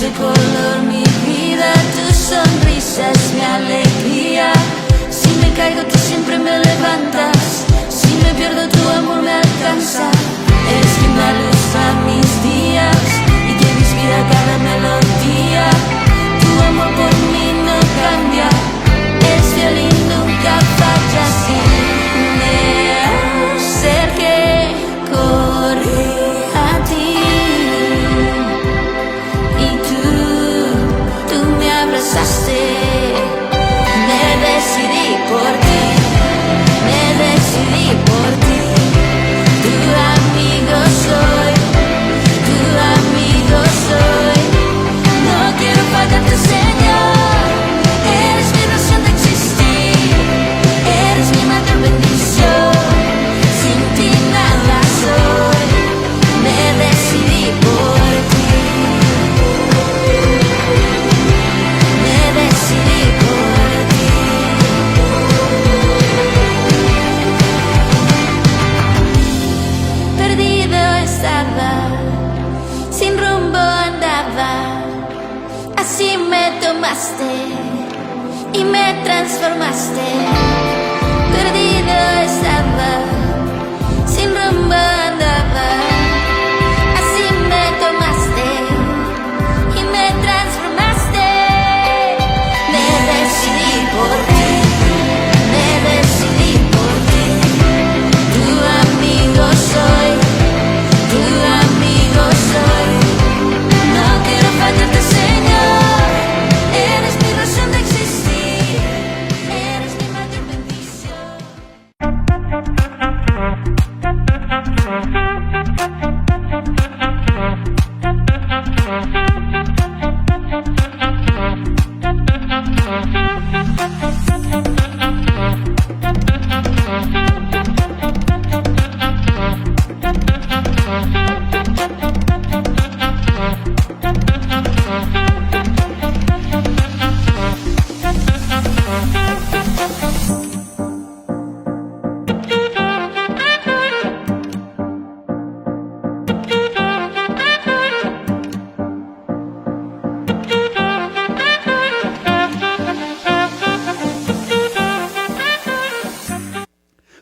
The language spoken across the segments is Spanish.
ese color mi vida, tu sonrisa es mi alegría. Si me caigo tú siempre me levantas, si me pierdo tu amor me alcanza. Eres quien da luz a mis días y que me inspira cada melodía. Tu amor por mí no cambia, es violín, nunca falla. Si me acerqué, corrí a ti y tú me abrazaste. Me decidí por ti, me decidí por ti. Tu amigo soy, tu amigo soy. No quiero fallarte, Señor. Eres mi razón de existir, eres mi mayor bendición. Sin ti nada soy, me decidí por ti, me decidí por ti. Perdido estaba, sin rumbo andaba, así me tomaste y me transformaste. Perdido estaba, sin rumbo andaba, así me tomaste y me transformaste. Me decidí por ti, me decidí por ti. Tu amigo soy, tu amigo soy. No quiero fallarte, Señor. Eres mi razón de existir, eres mi mayor bendición.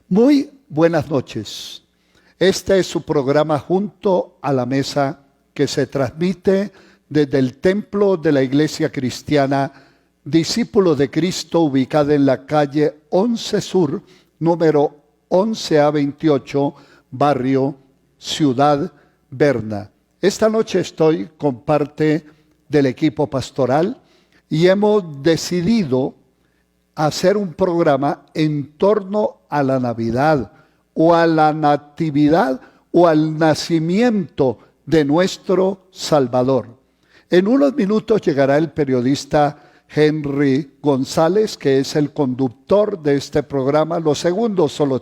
Muy buenas noches. Este es su programa Junto a la Mesa, que se transmite desde el templo de la Iglesia Cristiana Discípulos de Cristo, ubicada en la calle 11 Sur, número 11A28, barrio Ciudad Berna. Esta noche estoy con parte del equipo pastoral y hemos decidido hacer un programa en torno a la Navidad o a la natividad o al nacimiento de nuestro Salvador. En unos minutos llegará el periodista Henry González, que es el conductor de este programa, los segundos o los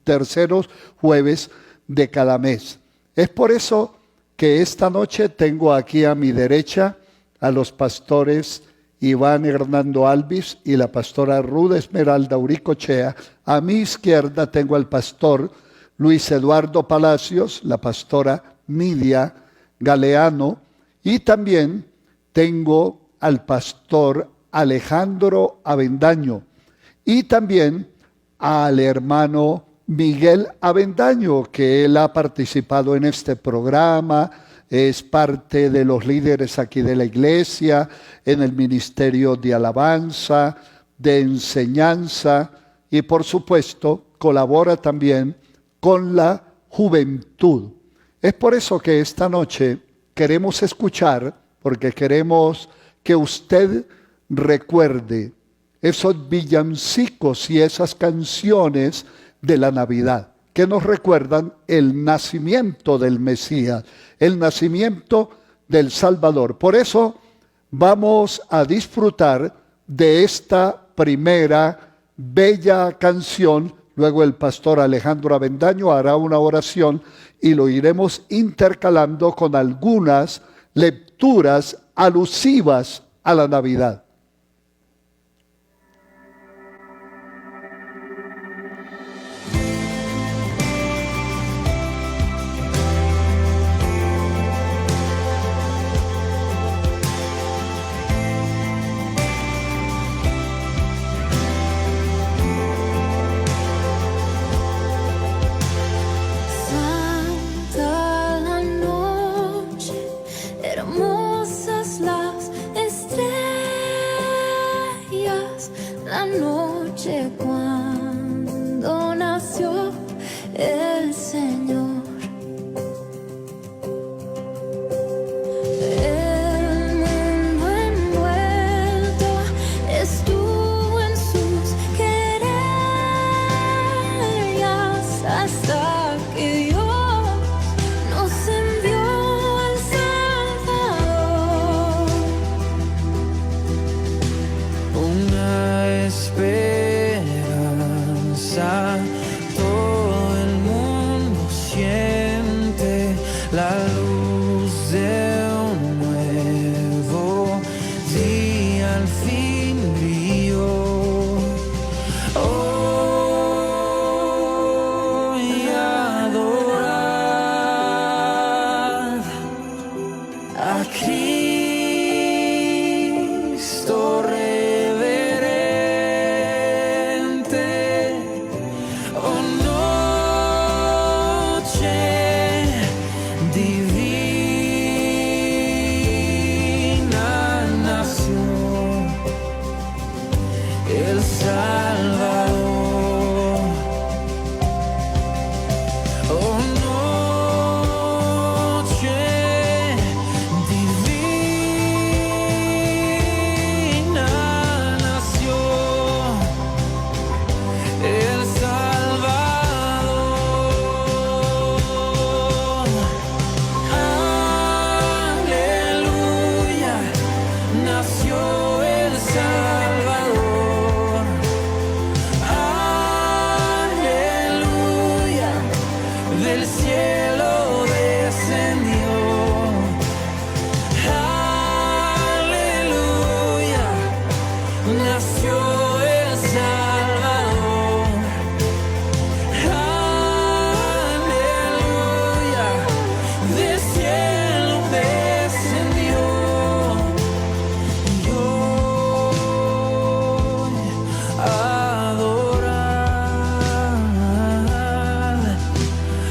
terceros jueves de cada mes. Es por eso que esta noche tengo aquí a mi derecha a los pastores Iván Hernando Alvis y la pastora Ruth Esmeralda Uricochea. A mi izquierda tengo al pastor Luis Eduardo Palacios, la pastora Nidia Galeano, y también tengo al pastor Alejandro Avendaño y también al hermano Miguel Avendaño, que él ha participado en este programa, es parte de los líderes aquí de la iglesia, en el ministerio de alabanza, de enseñanza y por supuesto colabora también con la juventud. Es por eso que esta noche queremos escuchar, porque queremos que usted recuerde esos villancicos y esas canciones de la Navidad, que nos recuerdan el nacimiento del Mesías, el nacimiento del Salvador. Por eso vamos a disfrutar de esta primera bella canción. Luego el pastor Alejandro Avendaño hará una oración y lo iremos intercalando con algunas lecturas alusivas a la Navidad. esa noche cuando nació el Señor. El mundo envuelto estuvo en sus querellas hasta que Dios nos envió al Salvador. Una esperanza, todo el mundo siente la luz de un nuevo día al fin brilló. Hoy adorad a Cristo reverente, oh noche divina nació el Salvador. Oh noche divina nació el Salvador. Aleluya, nació el Salvador. Aleluya, del cielo descendió. Aleluya, nació el Salvador. Aleluya, del cielo descendió. Yo adorad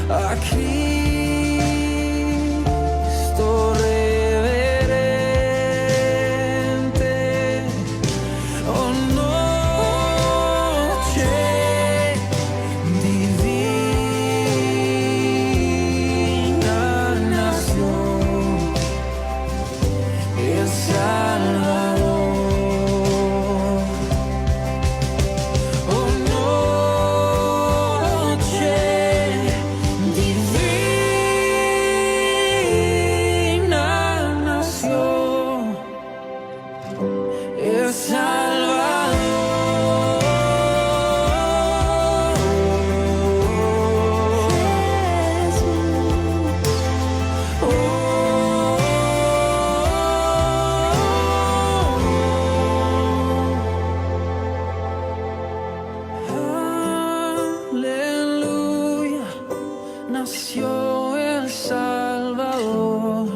a Cristo reverente, oh noche divina nació el Salvador. Oh noche divina nació el Aleluya, nació el Salvador.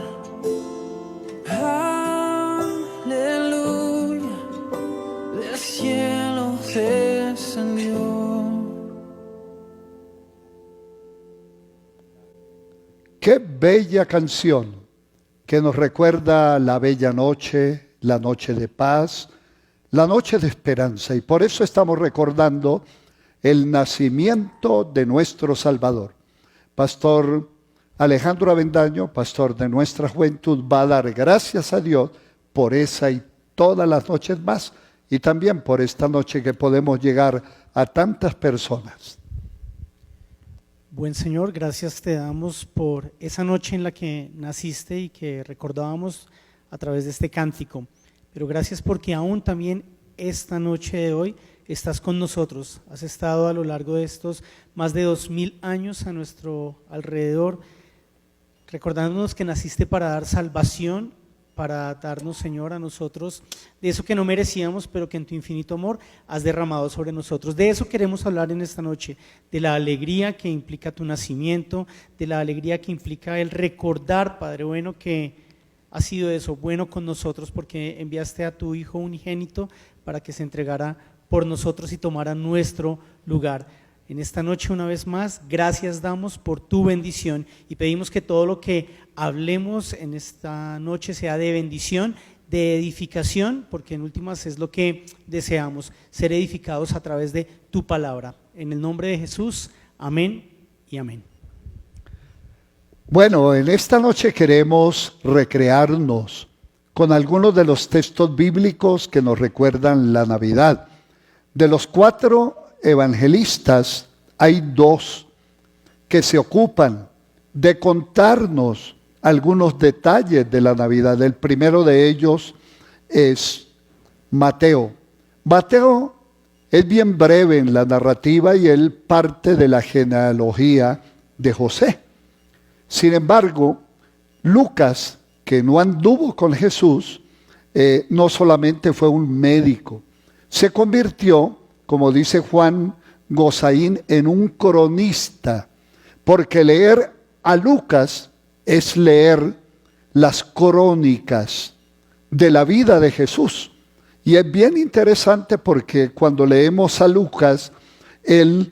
Aleluya, del cielo descendió. Qué bella canción que nos recuerda la bella noche, la noche de paz, la noche de esperanza. Y por eso estamos recordando el nacimiento de nuestro Salvador. Pastor Alejandro Avendaño, pastor de nuestra juventud, va a dar gracias a Dios por esa y todas las noches más, y también por esta noche que podemos llegar a tantas personas. Buen Señor, gracias te damos por esa noche en la que naciste y que recordábamos a través de este cántico. Pero gracias porque aún también esta noche de hoy estás con nosotros. Has estado a lo largo de estos más de 2000 años a nuestro alrededor, recordándonos que naciste para dar salvación, para darnos, Señor, a nosotros de eso que no merecíamos, pero que en tu infinito amor has derramado sobre nosotros. De eso queremos hablar en esta noche, de la alegría que implica tu nacimiento, de la alegría que implica el recordar, Padre bueno, que ha sido eso, bueno con nosotros, porque enviaste a tu Hijo unigénito para que se entregara por nosotros y tomara nuestro lugar. En esta noche, una vez más, gracias damos por tu bendición y pedimos que todo lo que hablemos en esta noche sea de bendición, de edificación, porque en últimas es lo que deseamos, ser edificados a través de tu palabra. En el nombre de Jesús, amén y amén. Bueno, en esta noche queremos recrearnos con algunos de los textos bíblicos que nos recuerdan la Navidad. De los 4 evangelistas, hay 2 que se ocupan de contarnos algunos detalles de la Navidad. El primero de ellos es Mateo. Mateo es bien breve en la narrativa y él parte de la genealogía de José. Sin embargo, Lucas, que no anduvo con Jesús, no solamente fue un médico, se convirtió, como dice Juan Gozaín, en un cronista, porque leer a Lucas es leer las crónicas de la vida de Jesús. Y es bien interesante porque cuando leemos a Lucas, él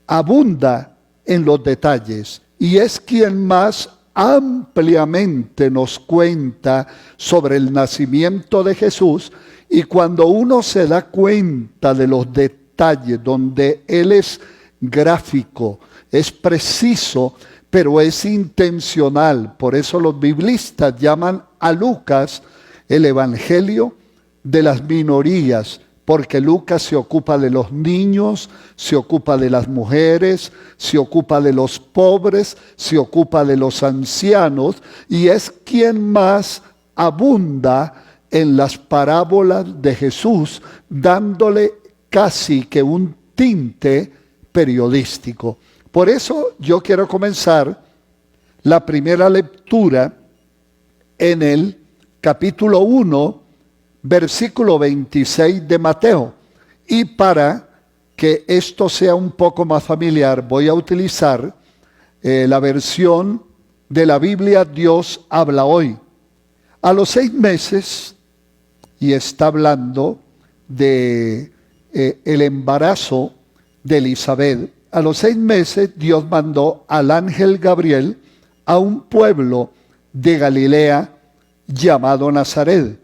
abunda en los detalles y es quien más ampliamente nos cuenta sobre el nacimiento de Jesús. Y cuando uno se da cuenta de los detalles, donde él es gráfico, es preciso, pero es intencional. Por eso los biblistas llaman a Lucas el evangelio de las minorías, porque Lucas se ocupa de los niños, se ocupa de las mujeres, se ocupa de los pobres, se ocupa de los ancianos, y es quien más abunda en las parábolas de Jesús, dándole casi que un tinte periodístico. Por eso yo quiero comenzar la primera lectura en el capítulo 1, versículo 26 de Mateo. Y para que esto sea un poco más familiar, voy a utilizar la versión de la Biblia Dios habla hoy. A los 6 meses, y está hablando de el embarazo de Elizabeth, a los 6 meses Dios mandó al ángel Gabriel a un pueblo de Galilea llamado Nazaret,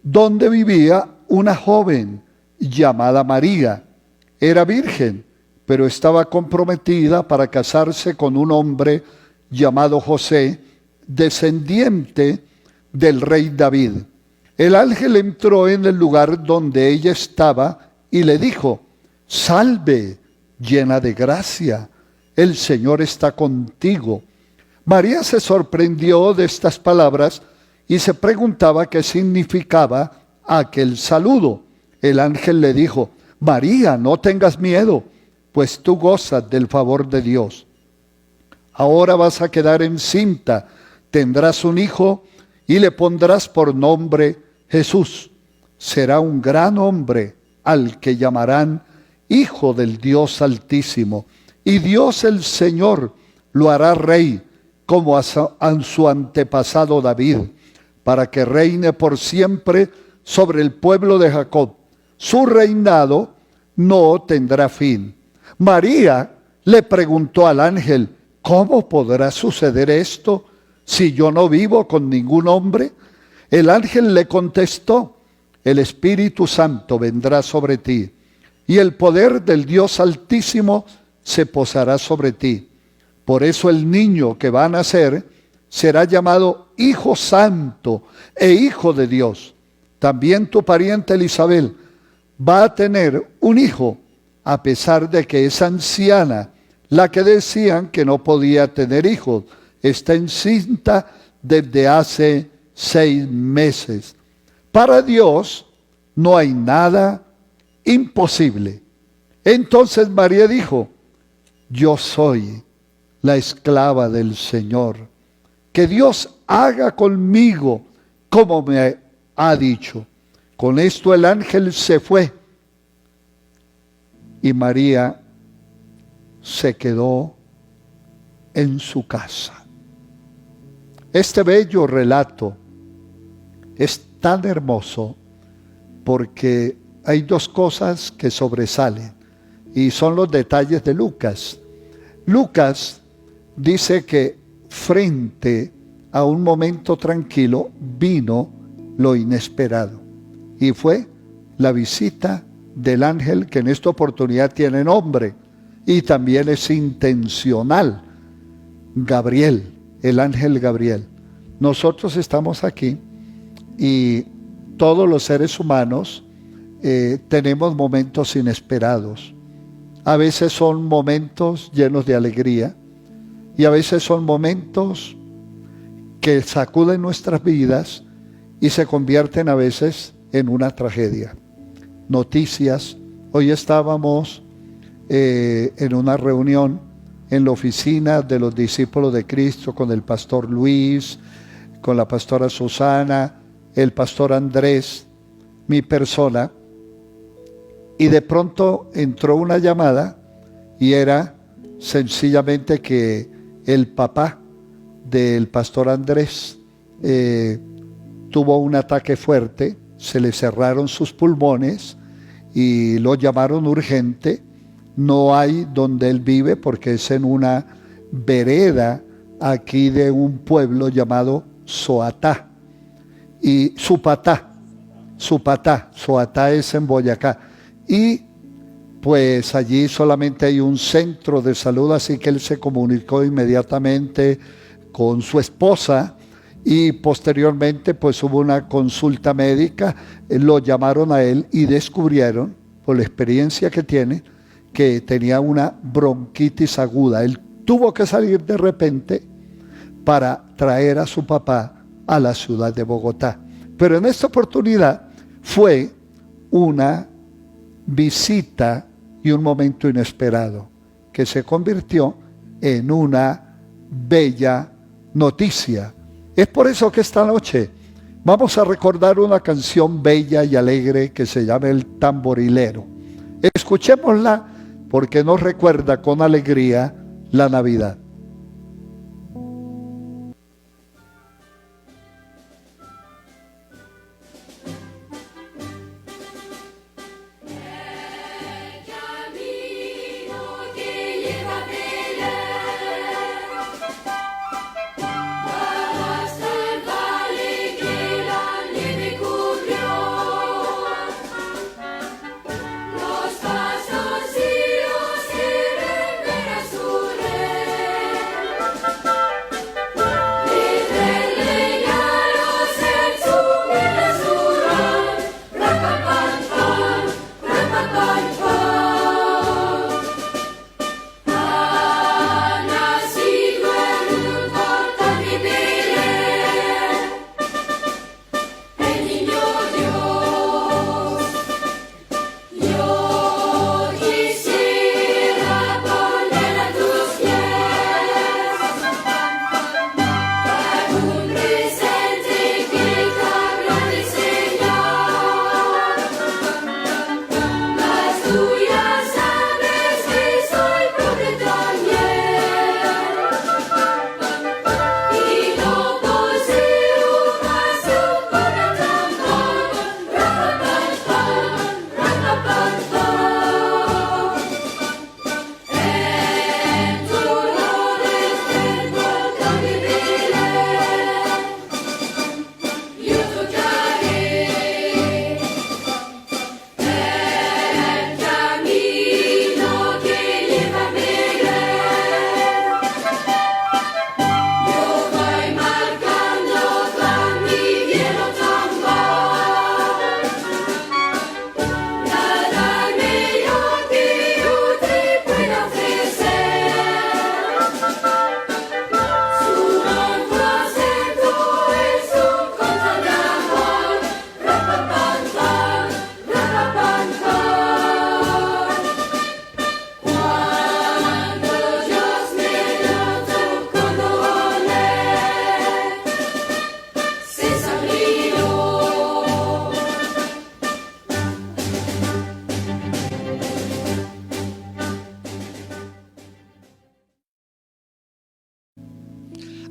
donde vivía una joven llamada María. Era virgen, pero estaba comprometida para casarse con un hombre llamado José, descendiente del rey David. El ángel entró en el lugar donde ella estaba y le dijo: «Salve, llena de gracia, el Señor está contigo». María se sorprendió de estas palabras y se preguntaba qué significaba aquel saludo. El ángel le dijo: «María, no tengas miedo, pues tú gozas del favor de Dios. Ahora vas a quedar encinta, tendrás un hijo y le pondrás por nombre Jesús. Será un gran hombre al que llamarán Hijo del Dios Altísimo. Y Dios el Señor lo hará rey, como a su antepasado David, para que reine por siempre sobre el pueblo de Jacob. Su reinado no tendrá fin». María le preguntó al ángel: «¿Cómo podrá suceder esto si yo no vivo con ningún hombre?». El ángel le contestó: «El Espíritu Santo vendrá sobre ti, y el poder del Dios Altísimo se posará sobre ti. Por eso el niño que va a nacer será llamado Hijo Santo e Hijo de Dios. También tu pariente Elizabeth va a tener un hijo, a pesar de que es anciana, la que decían que no podía tener hijos. Está encinta desde hace 6 meses. Para Dios no hay nada imposible». Entonces María dijo: «Yo soy la esclava del Señor. Que Dios haga conmigo como me ha dicho». Con esto el ángel se fue y María se quedó en su casa. Este bello relato es tan hermoso porque hay 2 cosas que sobresalen y son los detalles de Lucas. Lucas dice que frente a un momento tranquilo vino lo inesperado. Y fue la visita del ángel, que en esta oportunidad tiene nombre y también es intencional. Gabriel, el ángel Gabriel. Nosotros estamos aquí y todos los seres humanos tenemos momentos inesperados. A veces son momentos llenos de alegría y a veces son momentos que sacuden nuestras vidas y se convierten a veces en una tragedia. Noticias. Hoy estábamos en una reunión en la oficina de los discípulos de Cristo con el pastor Luis, con la pastora Susana, el pastor Andrés, mi persona, y de pronto entró una llamada y era sencillamente que el papá del pastor Andrés tuvo un ataque fuerte, se le cerraron sus pulmones y lo llamaron urgente. No hay donde él vive porque es en una vereda aquí de un pueblo llamado Soatá y Soatá es en Boyacá, y pues allí solamente hay un centro de salud, así que él se comunicó inmediatamente con su esposa y posteriormente pues hubo una consulta médica. Lo llamaron a él y descubrieron, por la experiencia que tiene, que tenía una bronquitis aguda. Él tuvo que salir de repente para traer a su papá a la ciudad de Bogotá. Pero en esta oportunidad fue una visita y un momento inesperado que se convirtió en una bella noticia. Es por eso que esta noche vamos a recordar una canción bella y alegre que se llama El Tamborilero. Escuchémosla porque nos recuerda con alegría la Navidad. Los pasos y los sirven a su rey.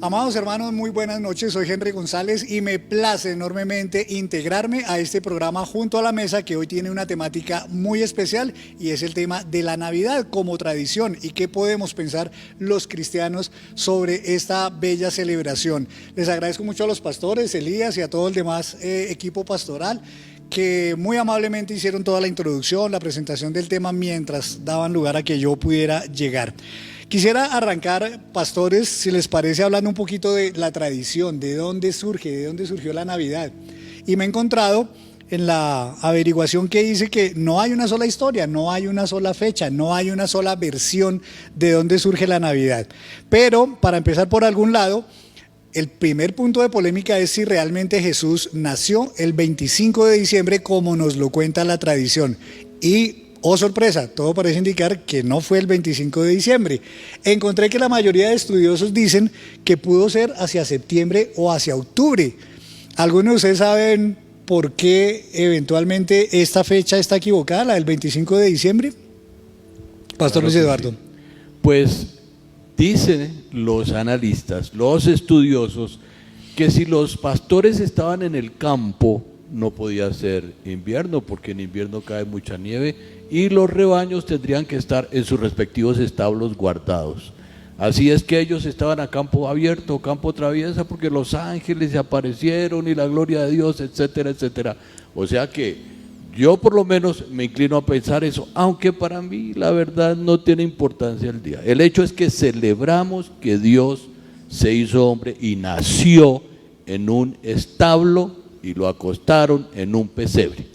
Amados hermanos, muy buenas noches, soy Henry González y me place enormemente integrarme a este programa Junto a la Mesa, que hoy tiene una temática muy especial y es el tema de la Navidad como tradición y qué podemos pensar los cristianos sobre esta bella celebración. Les agradezco mucho a los pastores, Elías y a todo el demás equipo pastoral que muy amablemente hicieron toda la introducción, la presentación del tema mientras daban lugar a que yo pudiera llegar. Quisiera arrancar, pastores, si les parece, hablando un poquito de la tradición, de dónde surgió la Navidad. Y me he encontrado en la averiguación que hice que no hay una sola historia, no hay una sola fecha, no hay una sola versión de dónde surge la Navidad. Pero, para empezar por algún lado, el primer punto de polémica es si realmente Jesús nació el 25 de diciembre como nos lo cuenta la tradición. Y oh sorpresa, todo parece indicar que no fue el 25 de diciembre. Encontré que la mayoría de estudiosos dicen que pudo ser hacia septiembre o hacia octubre. ¿Algunos de ustedes saben por qué eventualmente esta fecha está equivocada, la del 25 de diciembre? Pastor Luis Eduardo. Sí. Pues dicen los analistas, los estudiosos, que si los pastores estaban en el campo, no podía ser invierno, porque en invierno cae mucha nieve y los rebaños tendrían que estar en sus respectivos establos guardados. Así es que ellos estaban a campo abierto, campo traviesa, porque los ángeles se aparecieron y la gloria de Dios, etcétera, etcétera. O sea que yo por lo menos me inclino a pensar eso, aunque para mí la verdad no tiene importancia el día. El hecho es que celebramos que Dios se hizo hombre y nació en un establo y lo acostaron en un pesebre.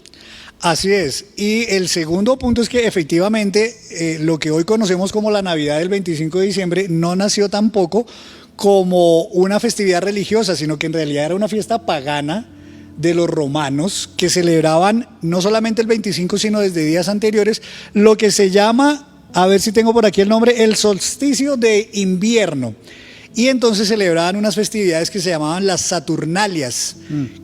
Así es, y el segundo punto es que efectivamente lo que hoy conocemos como la Navidad del 25 de diciembre no nació tampoco como una festividad religiosa, sino que en realidad era una fiesta pagana de los romanos que celebraban no solamente el 25 sino desde días anteriores, lo que se llama, a ver si tengo por aquí el nombre, el solsticio de invierno. Y entonces celebraban unas festividades que se llamaban las Saturnalias,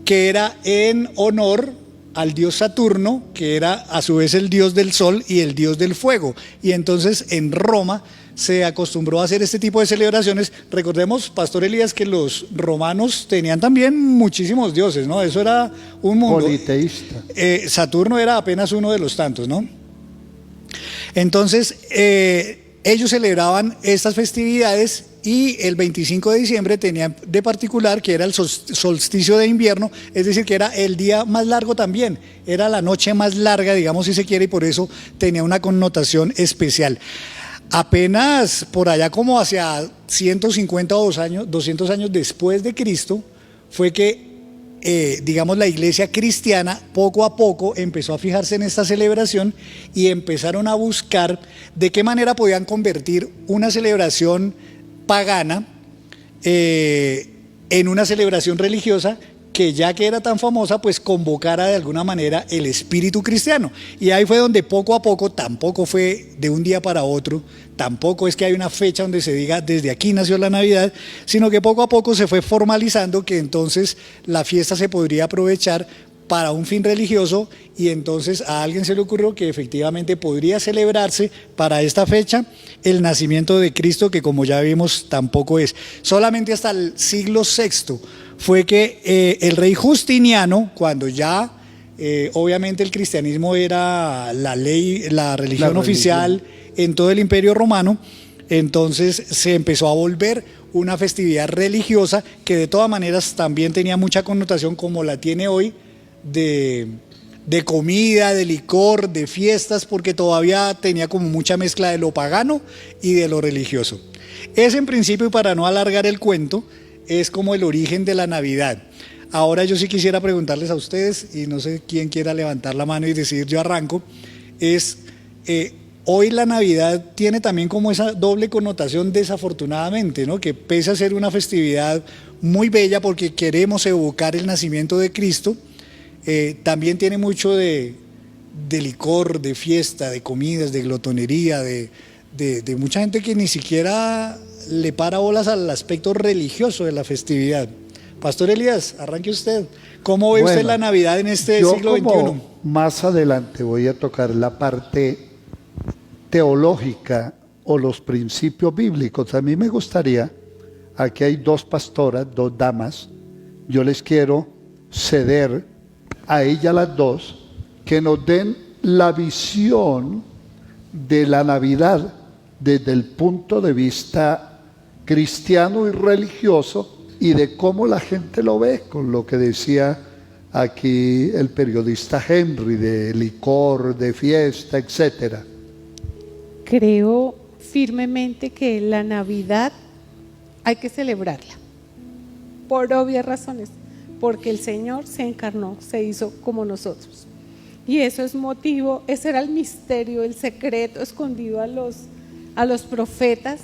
que era en honor al dios Saturno, que era a su vez el dios del sol y el dios del fuego. Y entonces en Roma se acostumbró a hacer este tipo de celebraciones. Recordemos, Pastor Elías, que los romanos tenían también muchísimos dioses, ¿no? Eso era un mundo. Politeísta. Saturno era apenas uno de los tantos, ¿no? Entonces, ellos celebraban estas festividades y el 25 de diciembre tenían de particular que era el solsticio de invierno, es decir, que era el día más largo también, era la noche más larga, digamos si se quiere, y por eso tenía una connotación especial. Apenas por allá como hacia 150 o 200 años después de Cristo, fue que digamos la iglesia cristiana poco a poco empezó a fijarse en esta celebración y empezaron a buscar de qué manera podían convertir una celebración pagana en una celebración religiosa que ya que era tan famosa, pues convocara de alguna manera el espíritu cristiano. Y ahí fue donde poco a poco, tampoco fue de un día para otro, tampoco es que hay una fecha donde se diga desde aquí nació la Navidad, sino que poco a poco se fue formalizando que entonces la fiesta se podría aprovechar para un fin religioso y entonces a alguien se le ocurrió que efectivamente podría celebrarse para esta fecha el nacimiento de Cristo, que como ya vimos tampoco es. Solamente hasta el siglo VI fue que el rey Justiniano, cuando ya obviamente el cristianismo era la ley, la religión oficial en todo el Imperio Romano, entonces se empezó a volver una festividad religiosa que de todas maneras también tenía mucha connotación como la tiene hoy, de comida, de licor, de fiestas, porque todavía tenía como mucha mezcla de lo pagano y de lo religioso. Ese en principio, y para no alargar el cuento, es como el origen de la Navidad. Ahora yo sí quisiera preguntarles a ustedes, y no sé quién quiera levantar la mano y decir yo arranco, hoy la Navidad tiene también como esa doble connotación desafortunadamente, ¿no? Que pese a ser una festividad muy bella porque queremos evocar el nacimiento de Cristo, también tiene mucho de licor, de fiesta, de comidas, de glotonería, de mucha gente que ni siquiera le para bolas al aspecto religioso de la festividad. Pastor Elías, arranque usted. ¿Cómo ve usted la Navidad en este siglo XXI? Más adelante voy a tocar la parte teológica o los principios bíblicos. A mí me gustaría aquí hay dos pastoras, dos damas, yo les quiero ceder a ellas las dos que nos den la visión de la Navidad desde el punto de vista cristiano y religioso y de cómo la gente lo ve, con lo que decía aquí el periodista Henry, de licor, de fiesta, etcétera. Creo firmemente que la Navidad hay que celebrarla, por obvias razones, porque el Señor se encarnó, se hizo como nosotros. Y eso es motivo, ese era el misterio, el secreto escondido a los profetas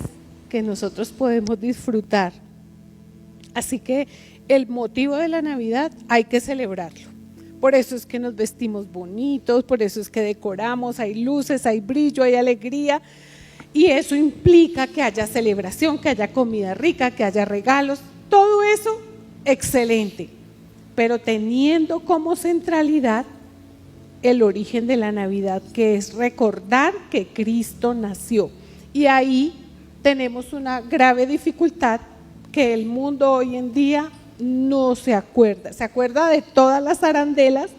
que nosotros podemos disfrutar. Así que el motivo de la Navidad hay que celebrarlo. Por eso es que nos vestimos bonitos, por eso es que decoramos, hay luces, hay brillo, hay alegría. Y eso implica que haya celebración, que haya comida rica, que haya regalos, todo eso excelente. Pero teniendo como centralidad el origen de la Navidad, que es recordar que Cristo nació. Y ahí tenemos una grave dificultad que el mundo hoy en día no se acuerda de todas las arandelas,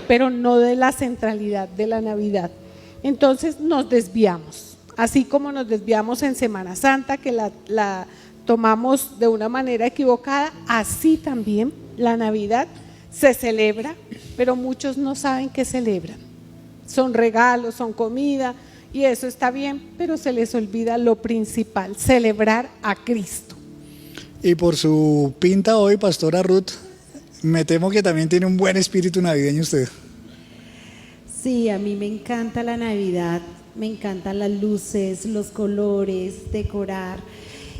pero no de la centralidad de la Navidad. Entonces nos desviamos, así como nos desviamos en Semana Santa, que la tomamos de una manera equivocada, así también la Navidad se celebra, pero muchos no saben qué celebran. Son regalos, son comida, y eso está bien, pero se les olvida lo principal, celebrar a Cristo. Y por su pinta hoy, Pastora Ruth, me temo que también tiene un buen espíritu navideño usted. Sí, a mí me encanta la Navidad, me encantan las luces, los colores, decorar.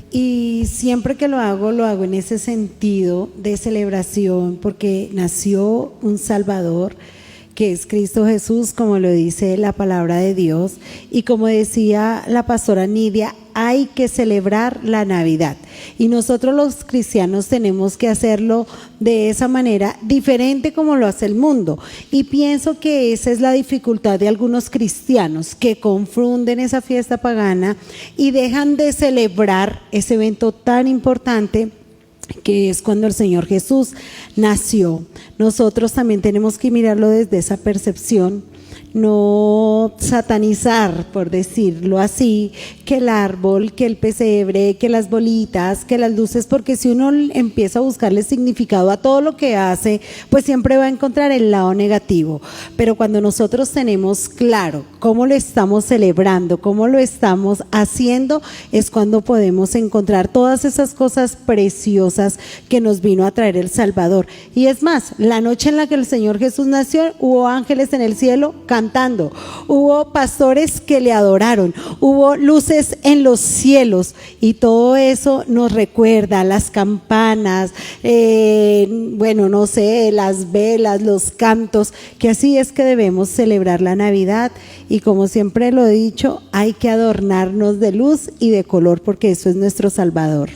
Y siempre que lo hago en ese sentido de celebración, porque nació un Salvador, que es Cristo Jesús, como lo dice la palabra de Dios. Y como decía la pastora Nidia, hay que celebrar la Navidad. Y nosotros los cristianos tenemos que hacerlo de esa manera, diferente como lo hace el mundo. Y pienso que esa es la dificultad de algunos cristianos, que confunden esa fiesta pagana y dejan de celebrar ese evento tan importante que es cuando el Señor Jesús nació. Nosotros también tenemos que mirarlo desde esa percepción, no satanizar, por decirlo así, que el árbol, que el pesebre, que las bolitas, que las luces, porque si uno empieza a buscarle significado a todo lo que hace, pues siempre va a encontrar el lado negativo. Pero cuando nosotros tenemos claro cómo lo estamos celebrando, cómo lo estamos haciendo, es cuando podemos encontrar todas esas cosas preciosas que nos vino a traer el Salvador. Y es más, la noche en la que el Señor Jesús nació, hubo ángeles en el cielo cantando, hubo pastores que le adoraron, hubo luces en los cielos, y todo eso nos recuerda las campanas, las velas, los cantos, que así es que debemos celebrar la Navidad. Y como siempre lo he dicho, hay que adornarnos de luz y de color, porque eso es nuestro Salvador.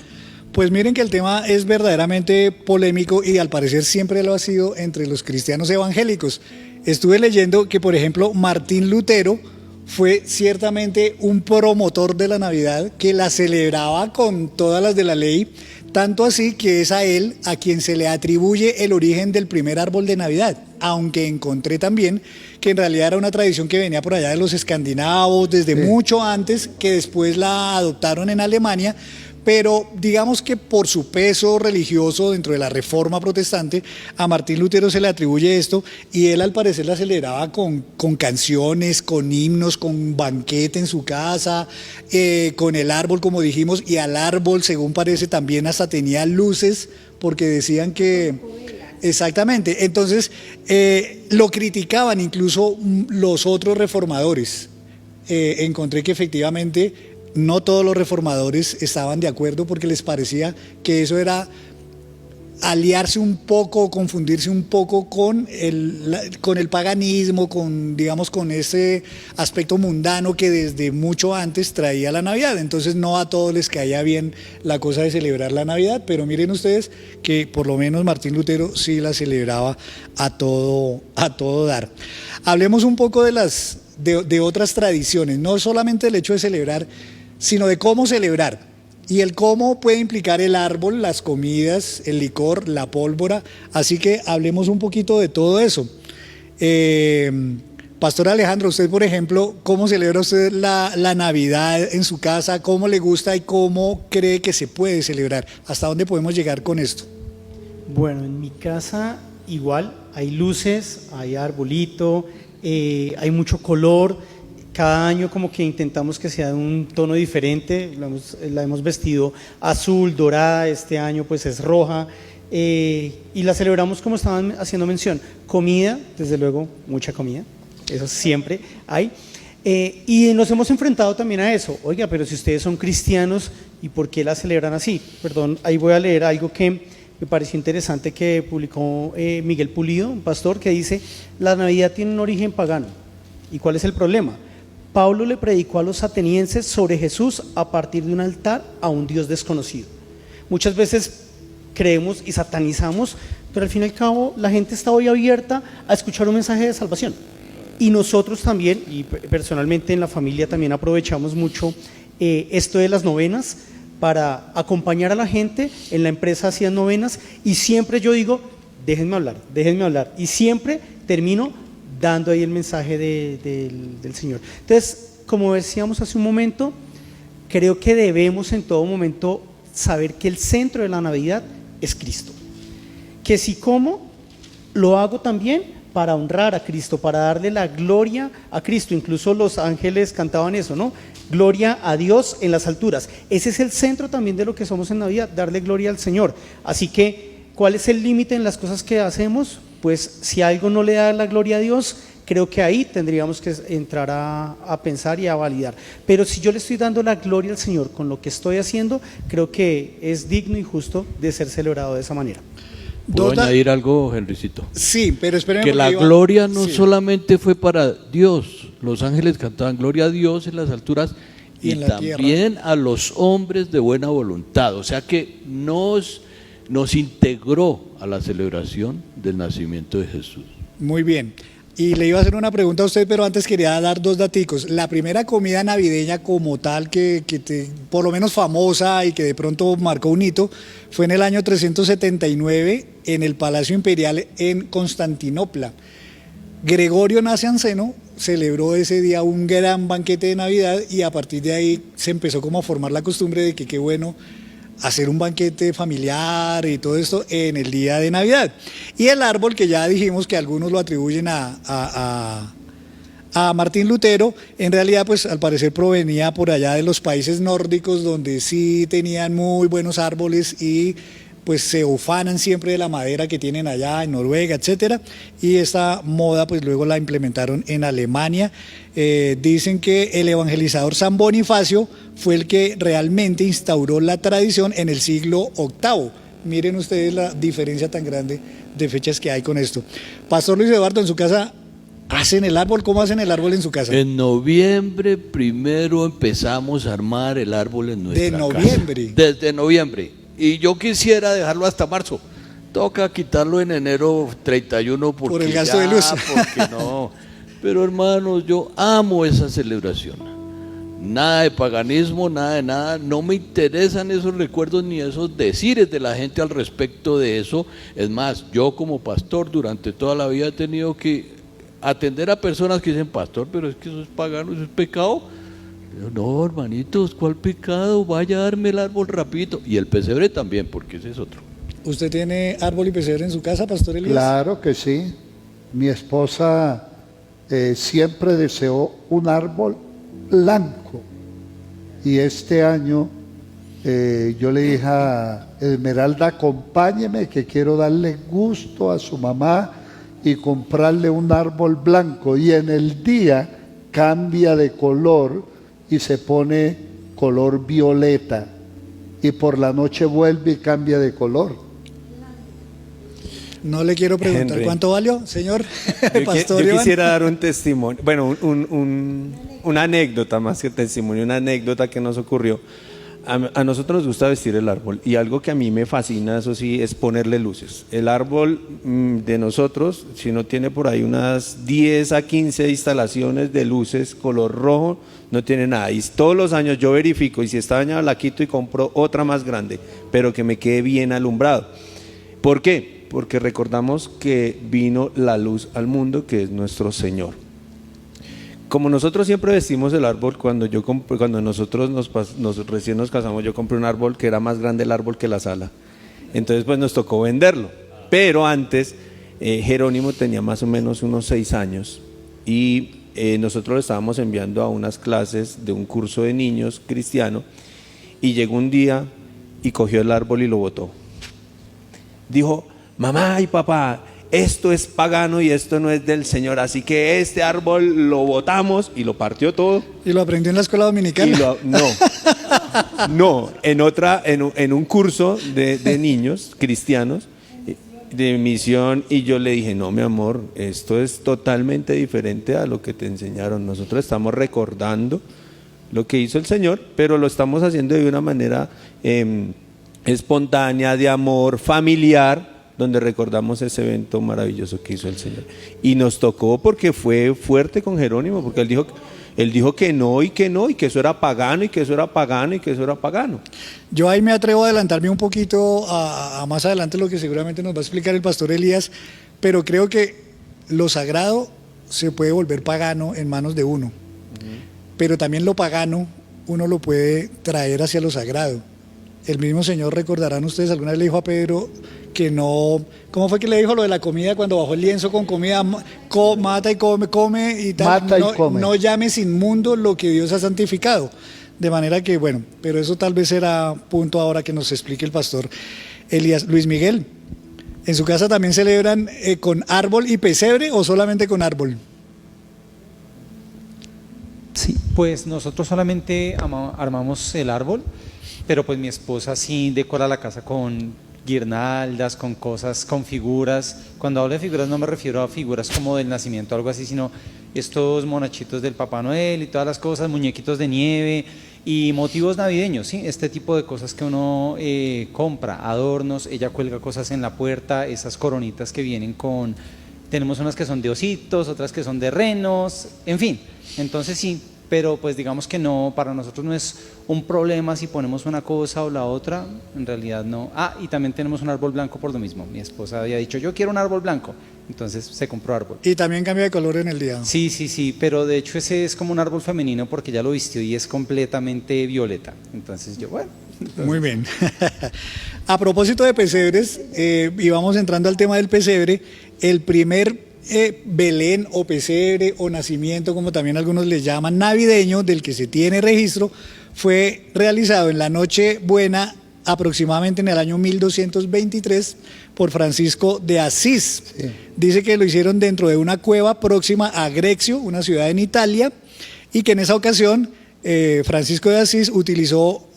Pues miren que el tema es verdaderamente polémico y al parecer siempre lo ha sido entre los cristianos evangélicos. Estuve leyendo que, por ejemplo, Martín Lutero fue ciertamente un promotor de la Navidad, que la celebraba con todas las de la ley, tanto así que es a él a quien se le atribuye el origen del primer árbol de Navidad, aunque encontré también que en realidad era una tradición que venía por allá de los escandinavos desde mucho antes, que después la adoptaron en Alemania. Pero digamos que por su peso religioso dentro de la Reforma Protestante, a Martín Lutero se le atribuye esto, y él al parecer la celebraba con canciones, con himnos, con banquete en su casa, con el árbol, como dijimos, y al árbol, según parece, también hasta tenía luces, porque decían que... Exactamente, entonces lo criticaban incluso los otros reformadores. Encontré que efectivamente no todos los reformadores estaban de acuerdo, porque les parecía que eso era aliarse un poco, confundirse un poco con el paganismo, digamos con ese aspecto mundano que desde mucho antes traía la Navidad. Entonces no a todos les caía bien la cosa de celebrar la Navidad, pero miren ustedes que por lo menos Martín Lutero sí la celebraba a todo dar. Hablemos un poco de otras tradiciones, no solamente el hecho de celebrar, sino de cómo celebrar. Y el cómo puede implicar el árbol, las comidas, el licor, la pólvora. Así que hablemos un poquito de todo eso. Pastor Alejandro, usted, por ejemplo, ¿cómo celebra usted la Navidad en su casa? ¿Cómo le gusta y cómo cree que se puede celebrar? ¿Hasta dónde podemos llegar con esto? Bueno, en mi casa igual, hay luces, hay arbolito, hay mucho color. Cada año como que intentamos que sea de un tono diferente, la hemos vestido azul, dorada, este año pues es roja, y la celebramos como estaban haciendo mención. Comida, desde luego, mucha comida, eso siempre hay. Y nos hemos enfrentado también a eso. Oiga, pero si ustedes son cristianos, ¿y por qué la celebran así? Perdón, ahí voy a leer algo que me pareció interesante que publicó Miguel Pulido, un pastor, que dice: la Navidad tiene un origen pagano. ¿Y cuál es el problema? Pablo le predicó a los atenienses sobre Jesús a partir de un altar a un Dios desconocido. Muchas veces creemos y satanizamos, pero al fin y al cabo la gente está hoy abierta a escuchar un mensaje de salvación. Y nosotros también, y personalmente en la familia también aprovechamos mucho esto de las novenas para acompañar a la gente. En la empresa hacían novenas y siempre yo digo, déjenme hablar. Y siempre termino dando ahí el mensaje del Señor. Entonces, como decíamos hace un momento, creo que debemos en todo momento saber que el centro de la Navidad es Cristo. Que si como, lo hago también para honrar a Cristo, para darle la gloria a Cristo. Incluso los ángeles cantaban eso, ¿no? Gloria a Dios en las alturas. Ese es el centro también de lo que somos en Navidad, darle gloria al Señor. Así que, ¿cuál es el límite en las cosas que hacemos? Pues si algo no le da la gloria a Dios, creo que ahí tendríamos que entrar a pensar y a validar. Pero si yo le estoy dando la gloria al Señor con lo que estoy haciendo, creo que es digno y justo de ser celebrado de esa manera. ¿Puedo añadir algo, Henricito? Sí, pero espérenme. Que la gloria no solamente fue para Dios. Los ángeles cantaban gloria a Dios en las alturas y también a los hombres de buena voluntad. O sea que nos integró a la celebración del nacimiento de Jesús. Muy bien. Y le iba a hacer una pregunta a usted, pero antes quería dar dos daticos. La primera comida navideña como tal, por lo menos famosa y que de pronto marcó un hito, fue en el año 379 en el Palacio Imperial en Constantinopla. Gregorio Nacianceno celebró ese día un gran banquete de Navidad y a partir de ahí se empezó como a formar la costumbre de que qué bueno hacer un banquete familiar y todo esto en el día de Navidad. Y el árbol, que ya dijimos que algunos lo atribuyen a Martín Lutero, en realidad pues al parecer provenía por allá de los países nórdicos, donde sí tenían muy buenos árboles y pues se ufanan siempre de la madera que tienen allá en Noruega, etcétera, y esta moda pues luego la implementaron en Alemania. Dicen que el evangelizador San Bonifacio fue el que realmente instauró la tradición en el siglo VIII. Miren ustedes la diferencia tan grande de fechas que hay con esto. Pastor Luis Eduardo, en su casa ¿hacen el árbol? ¿Cómo hacen el árbol en su casa? En noviembre primero empezamos a armar el árbol en nuestra casa. ¿De noviembre? Desde noviembre. Y yo quisiera dejarlo hasta marzo. Toca quitarlo en enero 31 porque por el gasto de luz. Porque no. Pero hermanos, yo amo esa celebración. Nada de paganismo, nada de nada. No me interesan esos recuerdos ni esos decires de la gente al respecto de eso. Es más, yo como pastor durante toda la vida he tenido que atender a personas que dicen, pastor, pero es que eso es pagano, eso es pecado. No, hermanitos, ¿cuál pecado? Vaya a darme el árbol rapidito. Y el pesebre también, porque ese es otro. ¿Usted tiene árbol y pesebre en su casa, Pastor Elías? Claro que sí. Mi esposa siempre deseó un árbol blanco. Y este año yo le dije a Esmeralda, acompáñeme que quiero darle gusto a su mamá y comprarle un árbol blanco. Y en el día cambia de color y se pone color violeta, y por la noche vuelve y cambia de color. No le quiero preguntar Henry, ¿cuánto valió, señor Pastor Yo Iván? quisiera dar un testimonio, bueno, una anécdota más que testimonio, una anécdota que nos ocurrió a nosotros nos gusta vestir el árbol y algo que a mí me fascina, eso sí, es ponerle luces. El árbol de nosotros, si no tiene por ahí unas 10 a 15 instalaciones de luces color rojo, no tiene nada. Y todos los años yo verifico y si está dañada la quito y compro otra más grande, pero que me quede bien alumbrado. ¿Por qué? Porque recordamos que vino la luz al mundo, que es nuestro Señor. Como nosotros siempre vestimos el árbol, cuando nosotros recién nos casamos, yo compré un árbol que era más grande el árbol que la sala. Entonces pues nos tocó venderlo. Pero antes Jerónimo tenía más o menos unos 6 años y nosotros lo estábamos enviando a unas clases de un curso de niños cristiano y llegó un día y cogió el árbol y lo botó. Dijo: mamá y papá, esto es pagano y esto no es del Señor, así que este árbol lo botamos, y lo partió todo. ¿Y lo aprendió en la escuela dominicana? No, en un curso de niños cristianos de misión, y yo le dije: no, mi amor, esto es totalmente diferente a lo que te enseñaron. Nosotros estamos recordando lo que hizo el Señor, pero lo estamos haciendo de una manera espontánea, de amor, familiar, donde recordamos ese evento maravilloso que hizo el Señor. Y nos tocó porque fue fuerte con Jerónimo, porque él dijo que no, y que eso era pagano, y que eso era pagano, y que eso era pagano. Yo ahí me atrevo a adelantarme un poquito a más adelante lo que seguramente nos va a explicar el pastor Elías, pero creo que lo sagrado se puede volver pagano en manos de uno, pero también lo pagano uno lo puede traer hacia lo sagrado. El mismo Señor, recordarán ustedes, alguna vez le dijo a Pedro que no, ¿cómo fue que le dijo lo de la comida cuando bajó el lienzo con comida? Mata y come y tal. Mata y come. No llames inmundo lo que Dios ha santificado. De manera que, bueno, pero eso tal vez será punto ahora que nos explique el pastor Elías. Luis Miguel, ¿en su casa también celebran con árbol y pesebre o solamente con árbol? Sí, pues nosotros solamente armamos el árbol, pero pues mi esposa sí decora la casa con guirnaldas, con cosas, con figuras. Cuando hablo de figuras no me refiero a figuras como del nacimiento o algo así, sino estos monachitos del Papá Noel y todas las cosas, muñequitos de nieve y motivos navideños, ¿sí? Este tipo de cosas que uno compra, adornos. Ella cuelga cosas en la puerta, esas coronitas que vienen con... Tenemos unas que son de ositos, otras que son de renos, en fin. Entonces sí, pero pues digamos que no, para nosotros no es un problema si ponemos una cosa o la otra, en realidad no. Y también tenemos un árbol blanco por lo mismo. Mi esposa había dicho: yo quiero un árbol blanco, entonces se compró árbol. Y también cambia de color en el día. Sí, pero de hecho ese es como un árbol femenino porque ya lo vistió y es completamente violeta. Entonces yo, bueno. Muy bien. A propósito de pesebres, y vamos entrando al tema del pesebre, el primer Belén o pesebre o nacimiento, como también algunos le llaman, navideño, del que se tiene registro, fue realizado en la Nochebuena, aproximadamente en el año 1223, por Francisco de Asís. Sí. Dice que lo hicieron dentro de una cueva próxima a Grexio, una ciudad en Italia, y que en esa ocasión Francisco de Asís utilizó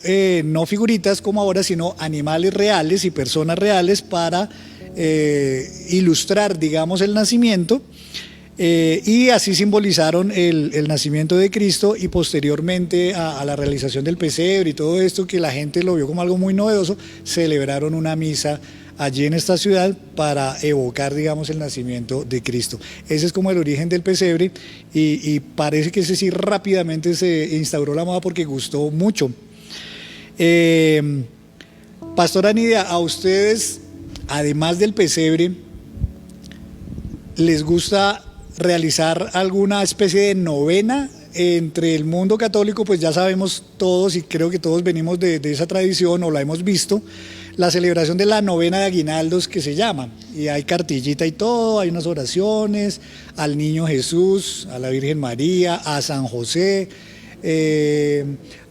no figuritas como ahora, sino animales reales y personas reales para ilustrar, digamos, el nacimiento, y así simbolizaron el nacimiento de Cristo, y posteriormente a la realización del pesebre y todo esto, que la gente lo vio como algo muy novedoso, celebraron una misa allí en esta ciudad para evocar, digamos, el nacimiento de Cristo. Ese es como el origen del pesebre, y parece que ese sí rápidamente se instauró la moda porque gustó mucho. Pastora Nidia, a ustedes, además del pesebre, ¿les gusta realizar alguna especie de novena entre el mundo católico? Pues ya sabemos todos, y creo que todos venimos de esa tradición o la hemos visto, la celebración de la novena de aguinaldos, que se llama, y hay cartillita y todo, hay unas oraciones al Niño Jesús, a la Virgen María, a San José,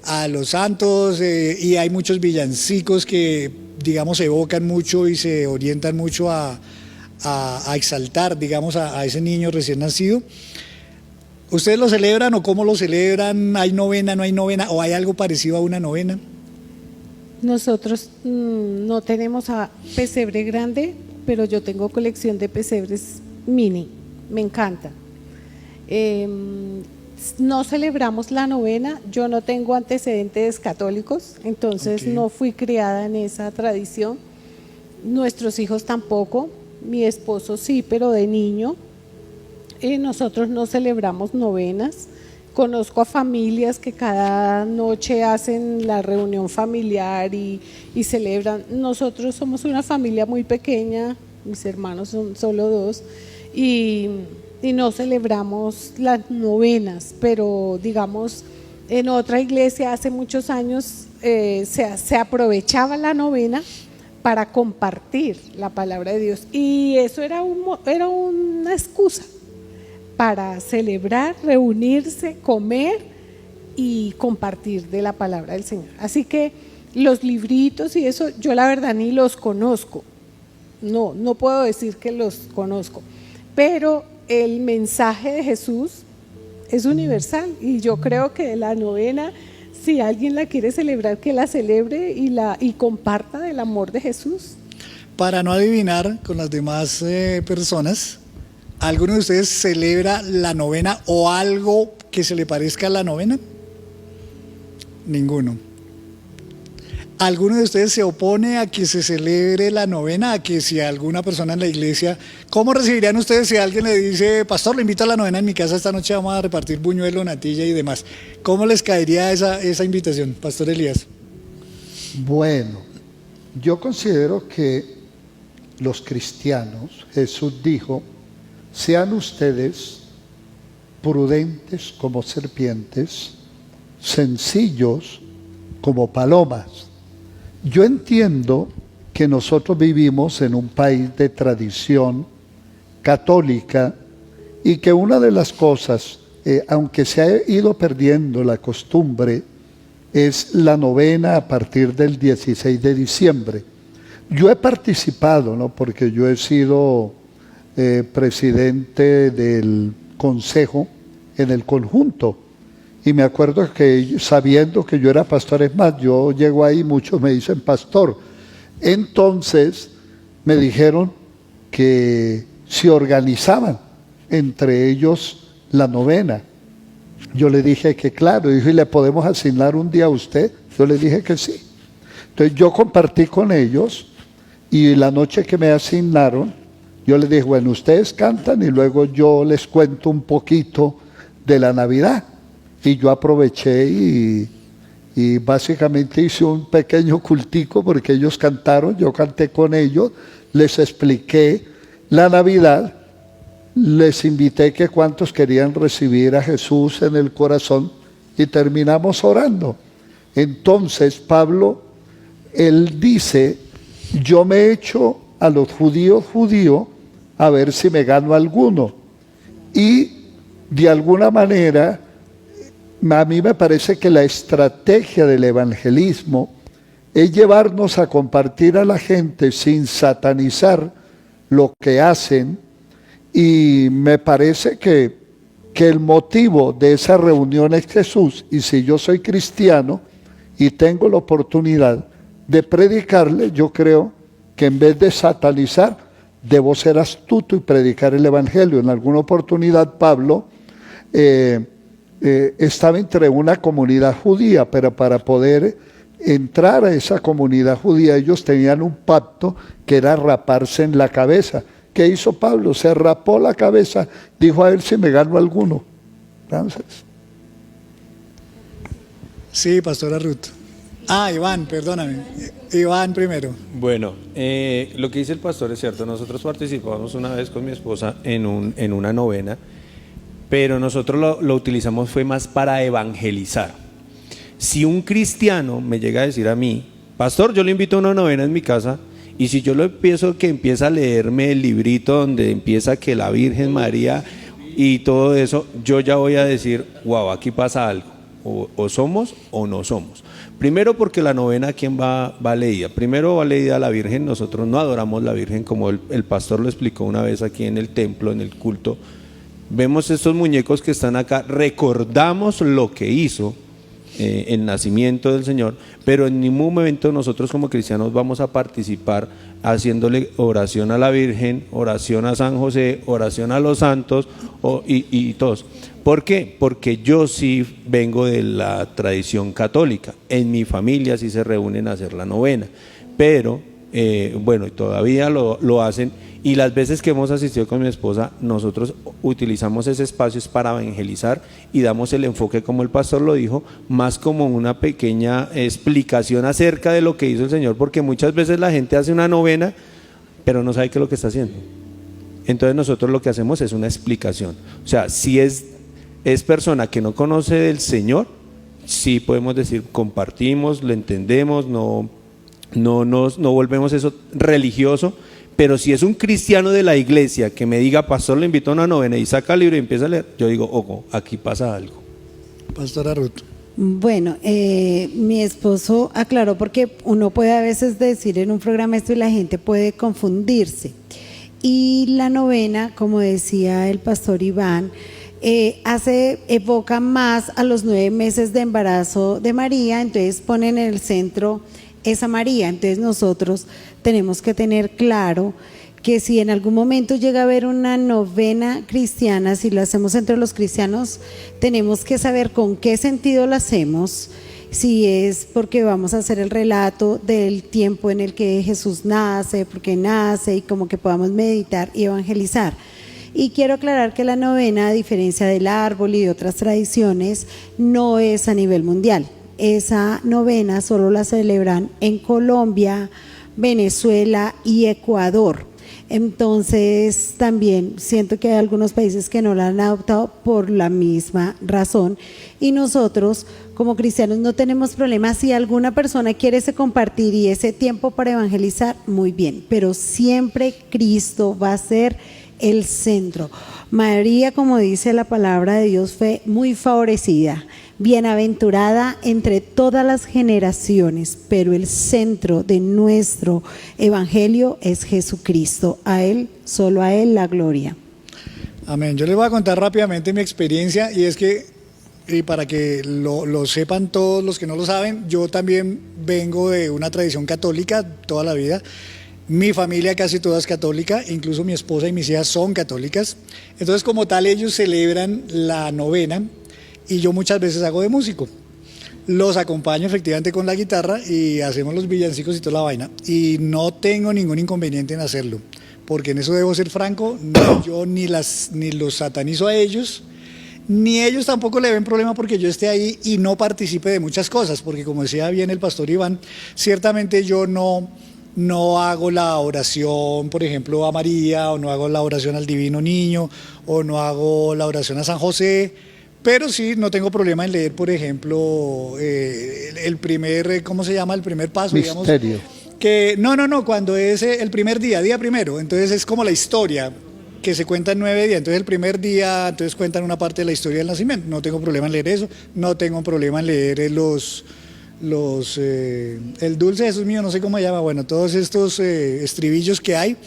a los santos, y hay muchos villancicos que, digamos, evocan mucho y se orientan mucho a exaltar, digamos, a ese niño recién nacido. ¿Ustedes lo celebran o cómo lo celebran? ¿Hay novena, no hay novena, o hay algo parecido a una novena? Nosotros no tenemos a pesebre grande, pero yo tengo colección de pesebres mini, me encanta. no celebramos la novena. Yo no tengo antecedentes católicos, entonces no fui criada en esa tradición. Nuestros hijos tampoco, mi esposo sí, pero de niño. Nosotros no celebramos novenas. Conozco a familias que cada noche hacen la reunión familiar y celebran. Nosotros somos una familia muy pequeña, mis hermanos son solo 2 y no celebramos las novenas, pero digamos en otra iglesia hace muchos años se aprovechaba la novena para compartir la palabra de Dios y eso era una excusa para celebrar, reunirse, comer y compartir de la palabra del Señor. Así que los libritos y eso, yo la verdad ni los conozco, no puedo decir que los conozco, pero el mensaje de Jesús es universal y yo creo que la novena, si alguien la quiere celebrar, que la celebre y comparta del amor de Jesús. Para no adivinar con las demás personas, ¿alguno de ustedes celebra la novena o algo que se le parezca a la novena? Ninguno. ¿Alguno de ustedes se opone a que se celebre la novena? A que si alguna persona en la iglesia, ¿cómo recibirían ustedes si alguien le dice, pastor, le invito a la novena en mi casa esta noche, vamos a repartir buñuelo, natilla y demás? ¿Cómo les caería esa invitación, Pastor Elías? Bueno, yo considero que los cristianos, Jesús dijo, sean ustedes prudentes como serpientes, sencillos como palomas. Yo entiendo que nosotros vivimos en un país de tradición católica y que una de las cosas, aunque se ha ido perdiendo la costumbre, es la novena a partir del 16 de diciembre. Yo he participado, ¿no? Porque yo he sido presidente del consejo en el conjunto y me acuerdo que sabiendo que yo era pastor, es más, yo llego ahí, muchos me dicen pastor, entonces me dijeron que se organizaban entre ellos la novena. Yo le dije que claro, dijo, ¿y le podemos asignar un día a usted? Yo le dije que sí. Entonces yo compartí con ellos y la noche que me asignaron, yo les dije, bueno, ustedes cantan y luego yo les cuento un poquito de la Navidad. Y yo aproveché y básicamente hice un pequeño cultico porque ellos cantaron, yo canté con ellos, les expliqué la Navidad, les invité que cuántos querían recibir a Jesús en el corazón y terminamos orando. Entonces Pablo, él dice, yo me he hecho a los judíos a ver si me gano alguno. Y de alguna manera, a mí me parece que la estrategia del evangelismo es llevarnos a compartir a la gente sin satanizar lo que hacen, y me parece que el motivo de esa reunión es Jesús, y si yo soy cristiano y tengo la oportunidad de predicarle, yo creo que en vez de satanizar, debo ser astuto y predicar el evangelio. En alguna oportunidad Pablo estaba entre una comunidad judía, pero para poder entrar a esa comunidad judía ellos tenían un pacto que era raparse en la cabeza. ¿Qué hizo Pablo? Se rapó la cabeza, dijo a él si me gano alguno. Entonces, sí, Pastora Ruth. Iván, perdóname. Iván primero. Bueno, lo que dice el pastor es cierto. Nosotros participamos una vez con mi esposa en una novena, pero nosotros lo utilizamos fue más para evangelizar. Si un cristiano me llega a decir a mí, pastor, yo le invito a una novena en mi casa, y si yo lo empiezo, que empieza a leerme el librito donde empieza que la Virgen María y todo eso, yo ya voy a decir, wow, aquí pasa algo, o somos o no somos. Primero porque la novena, ¿quién va leída? Primero va leída la Virgen. Nosotros no adoramos la Virgen, como el pastor lo explicó una vez aquí en el templo, en el culto. Vemos estos muñecos que están acá, recordamos lo que hizo, el nacimiento del Señor, pero en ningún momento nosotros como cristianos vamos a participar haciéndole oración a la Virgen, oración a San José, oración a los santos y todos. ¿Por qué? Porque yo sí vengo de la tradición católica. En mi familia sí se reúnen a hacer la novena, pero bueno, todavía lo hacen, y las veces que hemos asistido con mi esposa, nosotros utilizamos ese espacio para evangelizar y damos el enfoque, como el pastor lo dijo, más como una pequeña explicación acerca de lo que hizo el Señor, porque muchas veces la gente hace una novena, pero no sabe qué es lo que está haciendo. Entonces nosotros lo que hacemos es una explicación. O sea, si es persona que no conoce del Señor, sí podemos decir, compartimos, lo entendemos, no volvemos eso religioso. Pero si es un cristiano de la iglesia que me diga, pastor, le invito a una novena, y saca el libro y empieza a leer, yo digo, ojo, aquí pasa algo. Pastora Ruth. Bueno, mi esposo aclaró, porque uno puede a veces decir en un programa esto y la gente puede confundirse. Y la novena, como decía el pastor Iván, evoca más a los 9 meses de embarazo de María, entonces ponen en el centro esa María. Entonces nosotros tenemos que tener claro que si en algún momento llega a haber una novena cristiana, si lo hacemos entre los cristianos, tenemos que saber con qué sentido lo hacemos, si es porque vamos a hacer el relato del tiempo en el que Jesús nace, porque nace, y como que podamos meditar y evangelizar. Y quiero aclarar que la novena, a diferencia del árbol y de otras tradiciones, no es a nivel mundial. Esa novena solo la celebran en Colombia, Venezuela y Ecuador. Entonces también siento que hay algunos países que no la han adoptado por la misma razón, y nosotros como cristianos no tenemos problema. Si alguna persona quiere compartir y ese tiempo para evangelizar, muy bien, pero siempre Cristo va a ser el centro. María, como dice la palabra de Dios, fue muy favorecida, bienaventurada entre todas las generaciones, pero el centro de nuestro evangelio es Jesucristo. A Él, solo a Él la gloria. Amén. Yo les voy a contar rápidamente mi experiencia, y es que, y para que lo sepan todos los que no lo saben, yo también vengo de una tradición católica toda la vida. Mi familia casi toda es católica, incluso mi esposa y mis hijas son católicas. Entonces, como tal, ellos celebran la novena, y yo muchas veces hago de músico. Los acompaño efectivamente con la guitarra y hacemos los villancicos y toda la vaina. Y no tengo ningún inconveniente en hacerlo, porque en eso debo ser franco, no, yo ni los satanizo a ellos, ni ellos tampoco le ven problema porque yo esté ahí y no participe de muchas cosas, porque como decía bien el pastor Iván, ciertamente yo no hago la oración, por ejemplo, a María, o no hago la oración al Divino Niño, o no hago la oración a San José. Pero sí, no tengo problema en leer, por ejemplo, el primer, ¿cómo se llama? El primer paso, misterio. Digamos. Que, no, cuando es el primer día primero, entonces es como la historia que se cuenta en 9 días. Entonces el primer día, entonces cuentan una parte de la historia del nacimiento. No tengo problema en leer eso, no tengo problema en leer el dulce Jesús mío, no sé cómo se llama, bueno, todos estos estribillos que hay.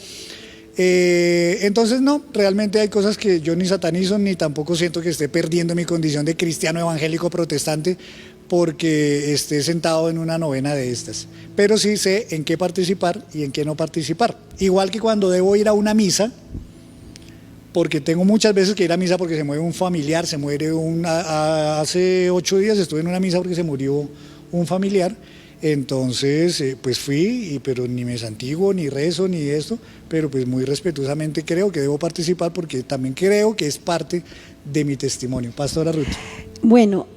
Entonces no, realmente hay cosas que yo ni satanizo, ni tampoco siento que esté perdiendo mi condición de cristiano evangélico protestante porque esté sentado en una novena de estas, pero sí sé en qué participar y en qué no participar, igual que cuando debo ir a una misa, porque tengo muchas veces que ir a misa porque se muere un familiar, hace 8 días estuve en una misa porque se murió un familiar. Entonces, pues fui, pero ni me santiguo, ni rezo, ni esto, pero pues muy respetuosamente creo que debo participar porque también creo que es parte de mi testimonio. Pastora Ruth. Bueno,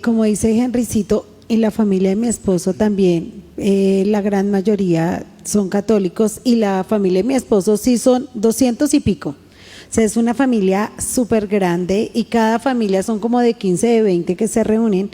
como dice Henricito, en la familia de mi esposo también, la gran mayoría son católicos, y la familia de mi esposo sí son 200 y pico. O sea, es una familia súper grande, y cada familia son como de 15, de 20 que se reúnen.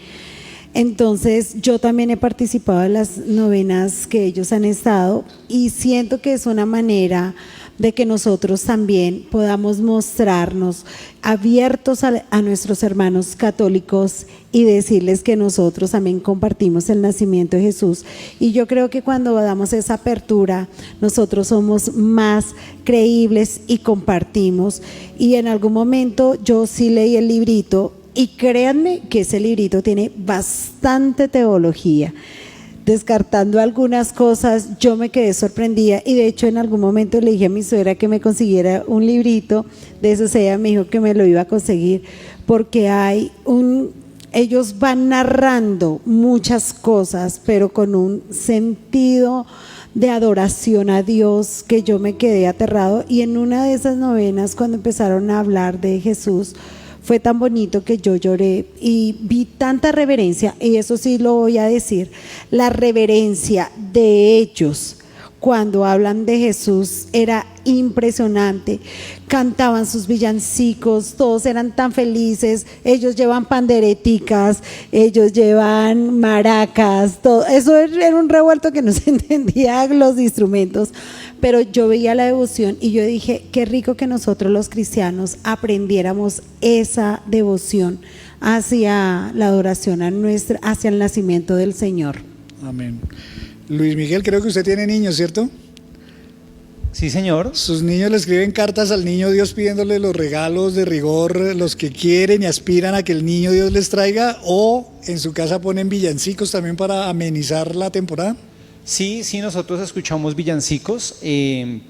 Entonces yo también he participado en las novenas que ellos han estado, y siento que es una manera de que nosotros también podamos mostrarnos abiertos a nuestros hermanos católicos y decirles que nosotros también compartimos el nacimiento de Jesús. Y yo creo que cuando damos esa apertura, nosotros somos más creíbles y compartimos. Y en algún momento yo sí leí el librito, Y créanme que ese librito tiene bastante teología. Descartando algunas cosas, yo me quedé sorprendida y de hecho en algún momento le dije a mi suegra que me consiguiera un librito de esos. Ella me dijo que me lo iba a conseguir porque ellos van narrando muchas cosas, pero con un sentido de adoración a Dios que yo me quedé aterrado. Y en una de esas novenas, cuando empezaron a hablar de Jesús, fue tan bonito que yo lloré y vi tanta reverencia, y eso sí lo voy a decir, la reverencia de ellos cuando hablan de Jesús era impresionante. Cantaban sus villancicos, todos eran tan felices, ellos llevan pandereticas, ellos llevan maracas, todo eso era un revuelto que no se entendía los instrumentos, pero yo veía la devoción y yo dije, qué rico que nosotros los cristianos aprendiéramos esa devoción hacia la adoración hacia el nacimiento del Señor. Amén. Luis Miguel, creo que usted tiene niños, ¿cierto? Sí, señor. Sus niños le escriben cartas al niño Dios pidiéndole los regalos de rigor, los que quieren y aspiran a que el niño Dios les traiga, o en su casa ponen villancicos también para amenizar la temporada. Sí, nosotros escuchamos villancicos,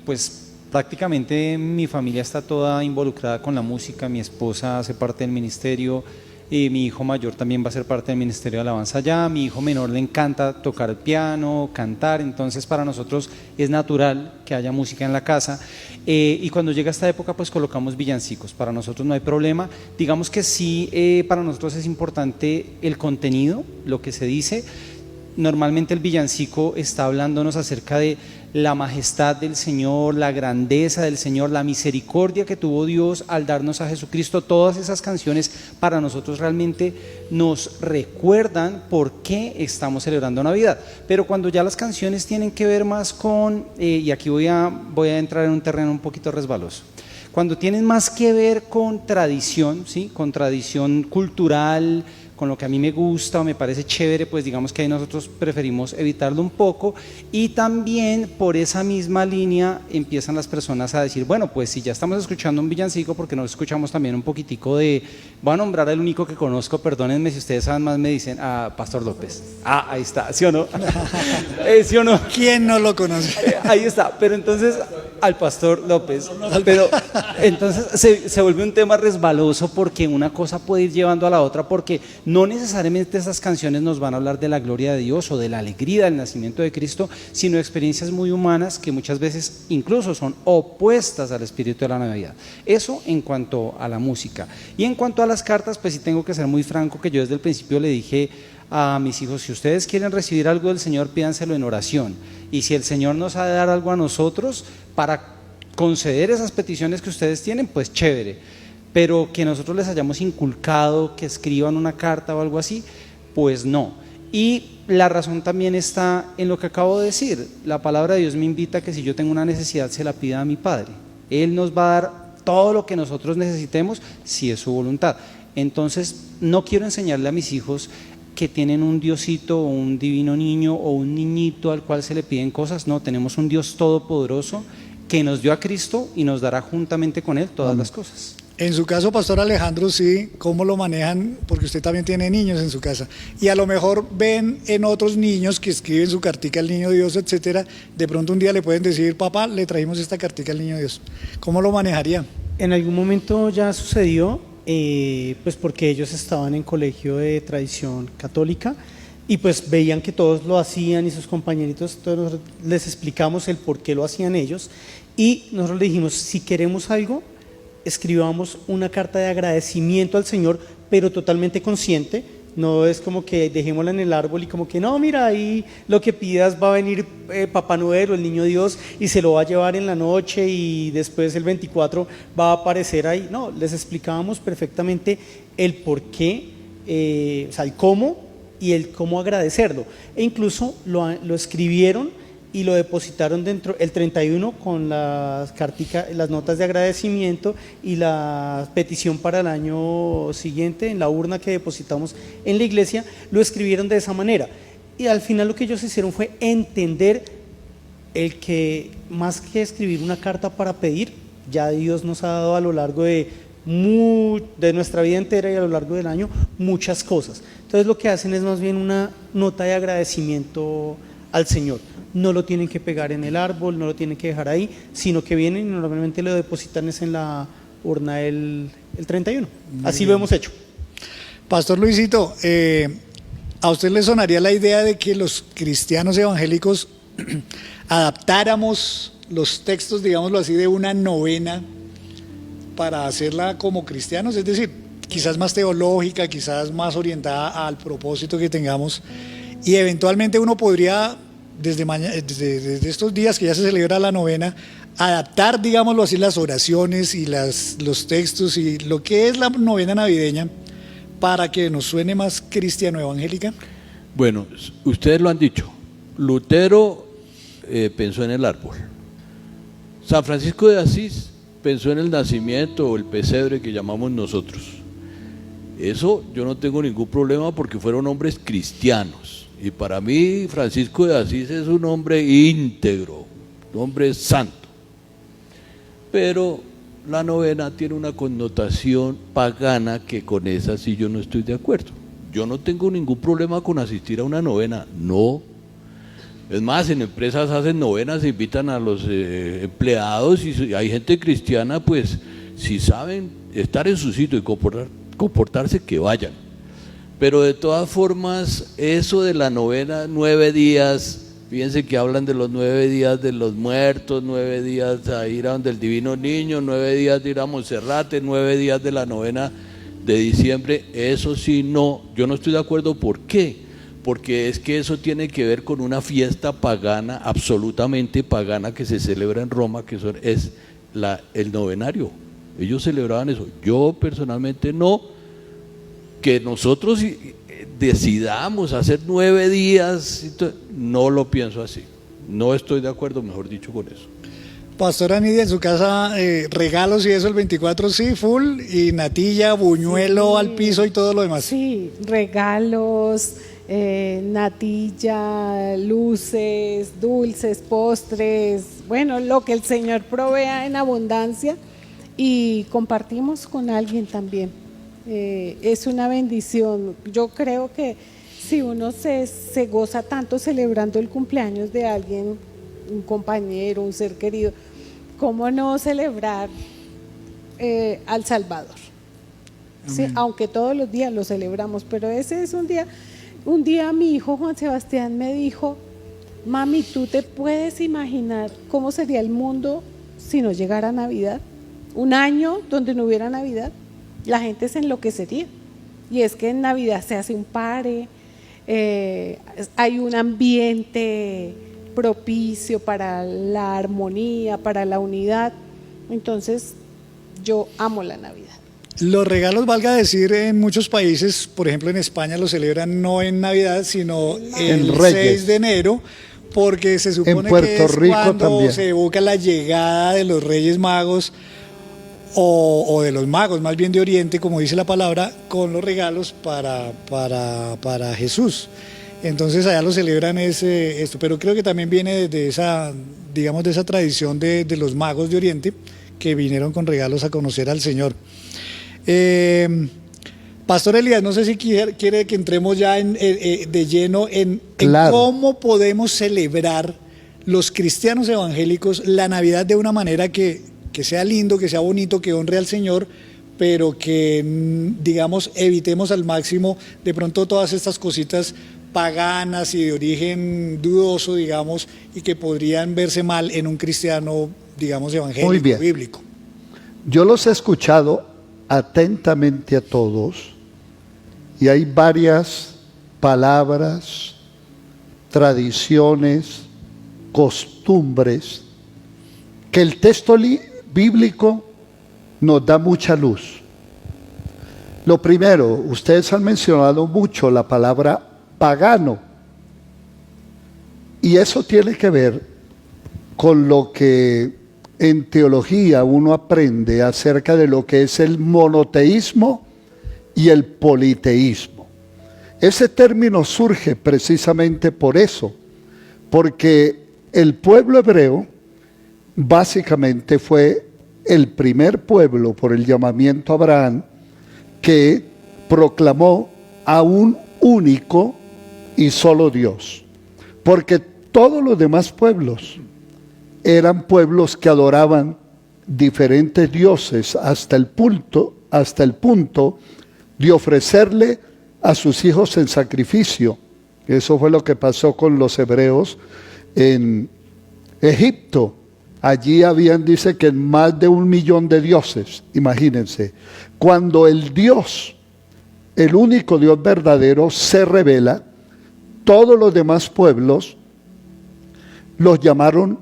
pues prácticamente mi familia está toda involucrada con la música, mi esposa hace parte del ministerio, mi hijo mayor también va a ser parte del ministerio de alabanza allá, mi hijo menor le encanta tocar el piano, cantar, entonces para nosotros es natural que haya música en la casa, y cuando llega esta época pues colocamos villancicos, para nosotros no hay problema. Digamos que sí, para nosotros es importante el contenido, lo que se dice. Normalmente el villancico está hablándonos acerca de la majestad del Señor, la grandeza del Señor, la misericordia que tuvo Dios al darnos a Jesucristo. Todas esas canciones para nosotros realmente nos recuerdan por qué estamos celebrando Navidad. Pero cuando ya las canciones tienen que ver más con, y aquí voy a entrar en un terreno un poquito resbaloso, cuando tienen más que ver con tradición, ¿sí? Con tradición cultural, con lo que a mí me gusta o me parece chévere, pues digamos que ahí nosotros preferimos evitarlo un poco. Y también por esa misma línea empiezan las personas a decir, bueno, pues si ya estamos escuchando un villancico, ¿por qué no escuchamos también un poquitico de, voy a nombrar al único que conozco, perdónenme si ustedes saben más, me dicen, a Pastor López. Ah, ahí está, ¿sí o no? ¿Sí o no? ¿Quién no lo conoce? Ahí está, pero entonces al Pastor López, pero entonces se vuelve un tema resbaloso porque una cosa puede ir llevando a la otra, porque no necesariamente esas canciones nos van a hablar de la gloria de Dios o de la alegría del nacimiento de Cristo, sino experiencias muy humanas que muchas veces incluso son opuestas al espíritu de la Navidad. Eso en cuanto a la música. Y en cuanto a las cartas, pues sí tengo que ser muy franco, que yo desde el principio le dije a mis hijos, si ustedes quieren recibir algo del Señor, pídanselo en oración, y si el Señor nos ha de dar algo a nosotros para conceder esas peticiones que ustedes tienen, pues chévere. Pero que nosotros les hayamos inculcado que escriban una carta o algo así, pues no. Y la razón también está en lo que acabo de decir. La palabra de Dios me invita a que si yo tengo una necesidad se la pida a mi Padre. Él nos va a dar todo lo que nosotros necesitemos si es su voluntad. Entonces no quiero enseñarle a mis hijos que tienen un Diosito o un divino niño o un niñito al cual se le piden cosas. No, tenemos un Dios todopoderoso que nos dio a Cristo y nos dará juntamente con Él todas las cosas. En su caso, Pastor Alejandro, sí, ¿cómo lo manejan? Porque usted también tiene niños en su casa. Y a lo mejor ven en otros niños que escriben su cartica al Niño Dios, etcétera. De pronto un día le pueden decir, papá, le trajimos esta cartica al Niño Dios. ¿Cómo lo manejaría? En algún momento ya sucedió, pues porque ellos estaban en colegio de tradición católica y pues veían que todos lo hacían y sus compañeritos, todos les explicamos el por qué lo hacían ellos y nosotros le dijimos, si queremos algo, escribamos una carta de agradecimiento al Señor, pero totalmente consciente. No es como que dejémosla en el árbol y como que no, mira, ahí lo que pidas va a venir Papá Noel o el Niño Dios y se lo va a llevar en la noche y después el 24 va a aparecer ahí. No, les explicábamos perfectamente el por qué, o sea, el cómo y el cómo agradecerlo. E incluso lo escribieron y lo depositaron dentro el 31 con las notas de agradecimiento y la petición para el año siguiente en la urna que depositamos en la iglesia, lo escribieron de esa manera. Y al final lo que ellos hicieron fue entender el que más que escribir una carta para pedir, ya Dios nos ha dado a lo largo de de nuestra vida entera y a lo largo del año muchas cosas. Entonces lo que hacen es más bien una nota de agradecimiento al Señor. No lo tienen que pegar en el árbol, no lo tienen que dejar ahí, sino que vienen y normalmente lo depositan es en la urna el 31. Así lo hemos hecho. Pastor Luisito, ¿a usted le sonaría la idea de que los cristianos evangélicos adaptáramos los textos, digámoslo así, de una novena para hacerla como cristianos? Es decir, quizás más teológica, quizás más orientada al propósito que tengamos, y eventualmente uno podría, desde estos días que ya se celebra la novena, adaptar, digámoslo así, las oraciones y los textos y lo que es la novena navideña para que nos suene más cristiano evangélica. Bueno, ustedes lo han dicho. Lutero pensó en el árbol. San Francisco de Asís pensó en el nacimiento o el pesebre que llamamos nosotros. Eso yo no tengo ningún problema porque fueron hombres cristianos. Y para mí Francisco de Asís es un hombre íntegro, un hombre santo. Pero la novena tiene una connotación pagana que con esa sí yo no estoy de acuerdo. Yo no tengo ningún problema con asistir a una novena, no. Es más, en empresas hacen novenas, se invitan a los empleados y si hay gente cristiana, pues si saben estar en su sitio y comportarse, que vayan. Pero de todas formas, eso de la novena, 9 días, fíjense que hablan de los 9 días de los muertos, 9 días a ir a donde el divino niño, 9 días de ir a Monserrate, 9 días de la novena de diciembre, eso sí no, yo no estoy de acuerdo. ¿Por qué? Porque es que eso tiene que ver con una fiesta pagana, absolutamente pagana, que se celebra en Roma, que es el novenario. Ellos celebraban eso, yo personalmente no. Que nosotros decidamos hacer 9 días, no lo pienso así, no estoy de acuerdo, mejor dicho, con eso. Pastora Nidia, en su casa, regalos y eso el 24 sí, full, y natilla, buñuelo sí, al piso y todo lo demás. Sí, regalos, natilla, luces, dulces, postres, bueno, lo que el Señor provea en abundancia, y compartimos con alguien también. Es una bendición. Yo creo que si uno se goza tanto celebrando el cumpleaños de alguien, un compañero, un ser querido, ¿cómo no celebrar al Salvador? Sí, aunque todos los días lo celebramos, pero ese es un día mi hijo Juan Sebastián me dijo: mami, ¿tú te puedes imaginar cómo sería el mundo si no llegara Navidad? Un año donde no hubiera Navidad. La gente se enloquecería. Y es que en Navidad se hace un pare, hay un ambiente propicio para la armonía, para la unidad. Entonces, yo amo la Navidad. Los regalos, valga decir, en muchos países, por ejemplo en España, lo celebran no en Navidad, sino el 6 de enero, porque se supone que es Rico cuando también se evoca la llegada de los Reyes Magos, o de los magos, más bien de Oriente, como dice la palabra, con los regalos para Jesús. Entonces allá lo celebran esto, pero creo que también viene de esa, digamos, de esa tradición de los magos de Oriente que vinieron con regalos a conocer al Señor. Pastor Elías, no sé si quiere que entremos ya de lleno en cómo podemos celebrar los cristianos evangélicos la Navidad de una manera que sea lindo, que sea bonito, que honre al Señor, pero que, digamos, evitemos al máximo de pronto todas estas cositas paganas y de origen dudoso, digamos, y que podrían verse mal en un cristiano, digamos, evangélico, muy bien, bíblico. Yo los he escuchado atentamente a todos y hay varias palabras, tradiciones, costumbres que el texto bíblico nos da mucha luz. Lo primero, ustedes han mencionado mucho la palabra pagano, y eso tiene que ver con lo que en teología uno aprende acerca de lo que es el monoteísmo y el politeísmo. Ese término surge precisamente por eso, porque el pueblo hebreo básicamente fue el primer pueblo por el llamamiento a Abraham que proclamó a un único y solo Dios. Porque todos los demás pueblos eran pueblos que adoraban diferentes dioses hasta el punto de ofrecerle a sus hijos en sacrificio. Eso fue lo que pasó con los hebreos en Egipto. Allí habían, dice que más de 1 millón de dioses, imagínense. Cuando el Dios, el único Dios verdadero, se revela, todos los demás pueblos los llamaron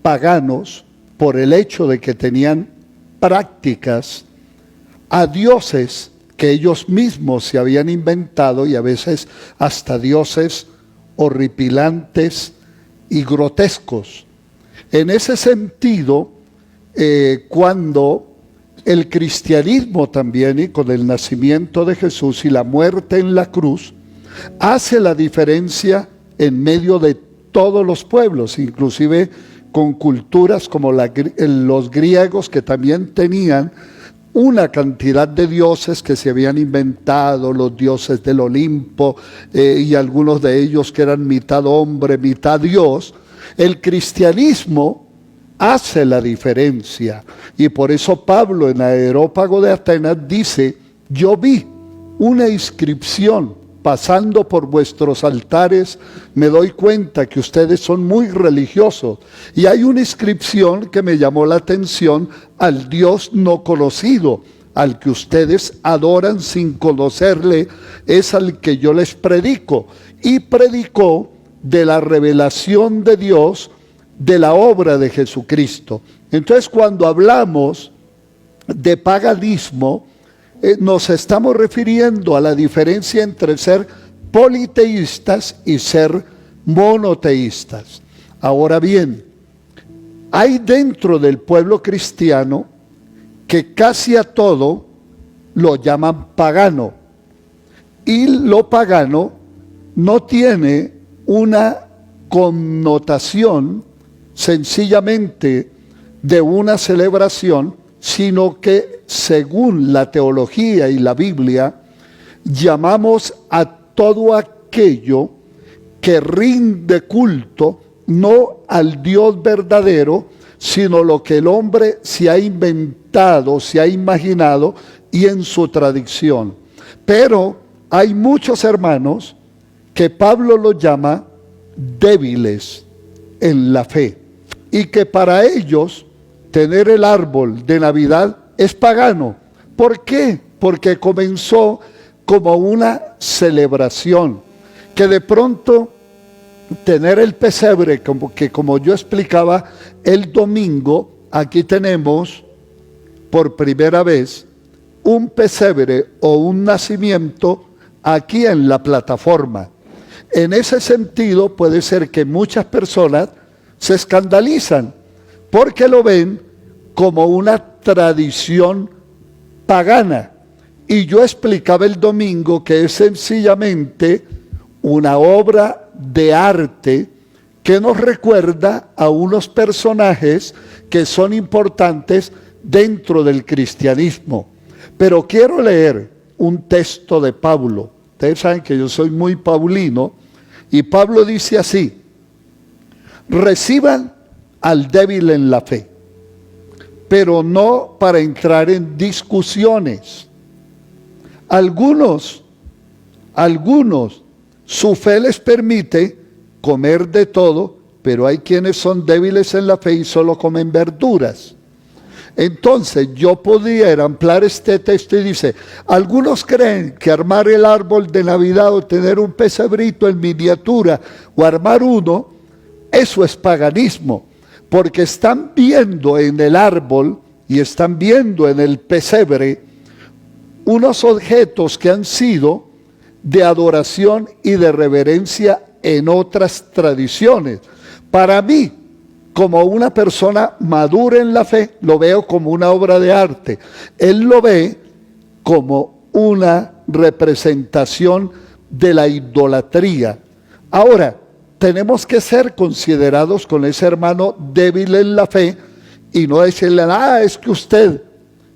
paganos por el hecho de que tenían prácticas a dioses que ellos mismos se habían inventado, y a veces hasta dioses horripilantes y grotescos. En ese sentido, cuando el cristianismo también, y con el nacimiento de Jesús y la muerte en la cruz, hace la diferencia en medio de todos los pueblos, inclusive con culturas como los griegos, que también tenían una cantidad de dioses que se habían inventado, los dioses del Olimpo, y algunos de ellos que eran mitad hombre, mitad Dios. El cristianismo hace la diferencia, y por eso Pablo en el Areópago de Atenas dice: yo vi una inscripción pasando por vuestros altares, me doy cuenta que ustedes son muy religiosos, y hay una inscripción que me llamó la atención: al Dios no conocido, al que ustedes adoran sin conocerle, es al que yo les predico. Y predicó de la revelación de Dios, de la obra de Jesucristo. Entonces, cuando hablamos de paganismo, nos estamos refiriendo a la diferencia entre ser politeístas y ser monoteístas. Ahora bien, hay dentro del pueblo cristiano que casi a todo lo llaman pagano, y lo pagano no tiene una connotación sencillamente de una celebración, sino que según la teología y la Biblia, llamamos a todo aquello que rinde culto no al Dios verdadero, sino lo que el hombre se ha inventado, se ha imaginado, y en su tradición. Pero hay muchos hermanos que Pablo los llama débiles en la fe, y que para ellos tener el árbol de Navidad es pagano. ¿Por qué? Porque comenzó como una celebración, que de pronto tener el pesebre, como yo explicaba el domingo, aquí tenemos por primera vez un pesebre o un nacimiento aquí en la plataforma. En ese sentido puede ser que muchas personas se escandalizan porque lo ven como una tradición pagana. Y yo explicaba el domingo que es sencillamente una obra de arte que nos recuerda a unos personajes que son importantes dentro del cristianismo. Pero quiero leer un texto de Pablo. Ustedes saben que yo soy muy paulino, y Pablo dice así: reciban al débil en la fe, pero no para entrar en discusiones. Algunos, su fe les permite comer de todo, pero hay quienes son débiles en la fe y solo comen verduras. Entonces yo podría ampliar este texto y dice: algunos creen que armar el árbol de Navidad o tener un pesebrito en miniatura o armar uno, eso es paganismo, porque están viendo en el árbol y están viendo en el pesebre unos objetos que han sido de adoración y de reverencia en otras tradiciones. Para mí, como una persona madura en la fe, lo veo como una obra de arte. Él lo ve como una representación de la idolatría. Ahora, tenemos que ser considerados con ese hermano débil en la fe, y no decirle, es que usted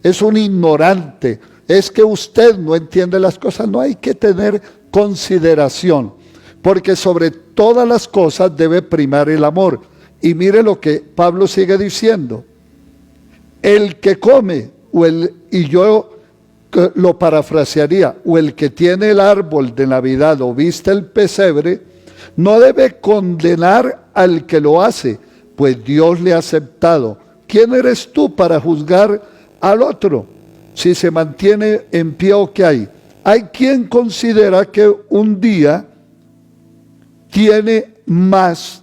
es un ignorante, es que usted no entiende las cosas. No, hay que tener consideración, porque sobre todas las cosas debe primar el amor. Y mire lo que Pablo sigue diciendo: el que come, y yo lo parafrasearía, o el que tiene el árbol de Navidad o viste el pesebre, no debe condenar al que lo hace, pues Dios le ha aceptado. ¿Quién eres tú para juzgar al otro si se mantiene en pie o qué hay? Hay quien considera que un día tiene más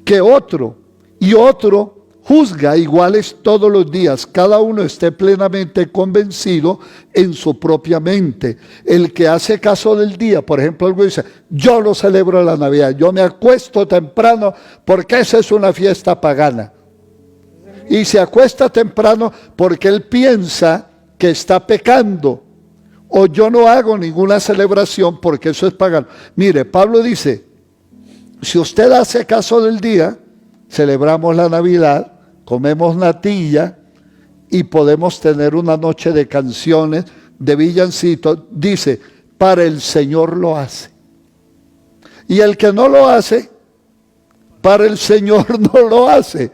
que otro, y otro juzga iguales todos los días. Cada uno esté plenamente convencido en su propia mente. El que hace caso del día, por ejemplo, algo dice, yo no celebro la Navidad, yo me acuesto temprano porque esa es una fiesta pagana. Y se acuesta temprano porque él piensa que está pecando. O yo no hago ninguna celebración porque eso es pagano. Mire, Pablo dice, si usted hace caso del día, celebramos la Navidad, comemos natilla y podemos tener una noche de canciones, de villancito, dice, para el Señor lo hace. Y el que no lo hace, para el Señor no lo hace.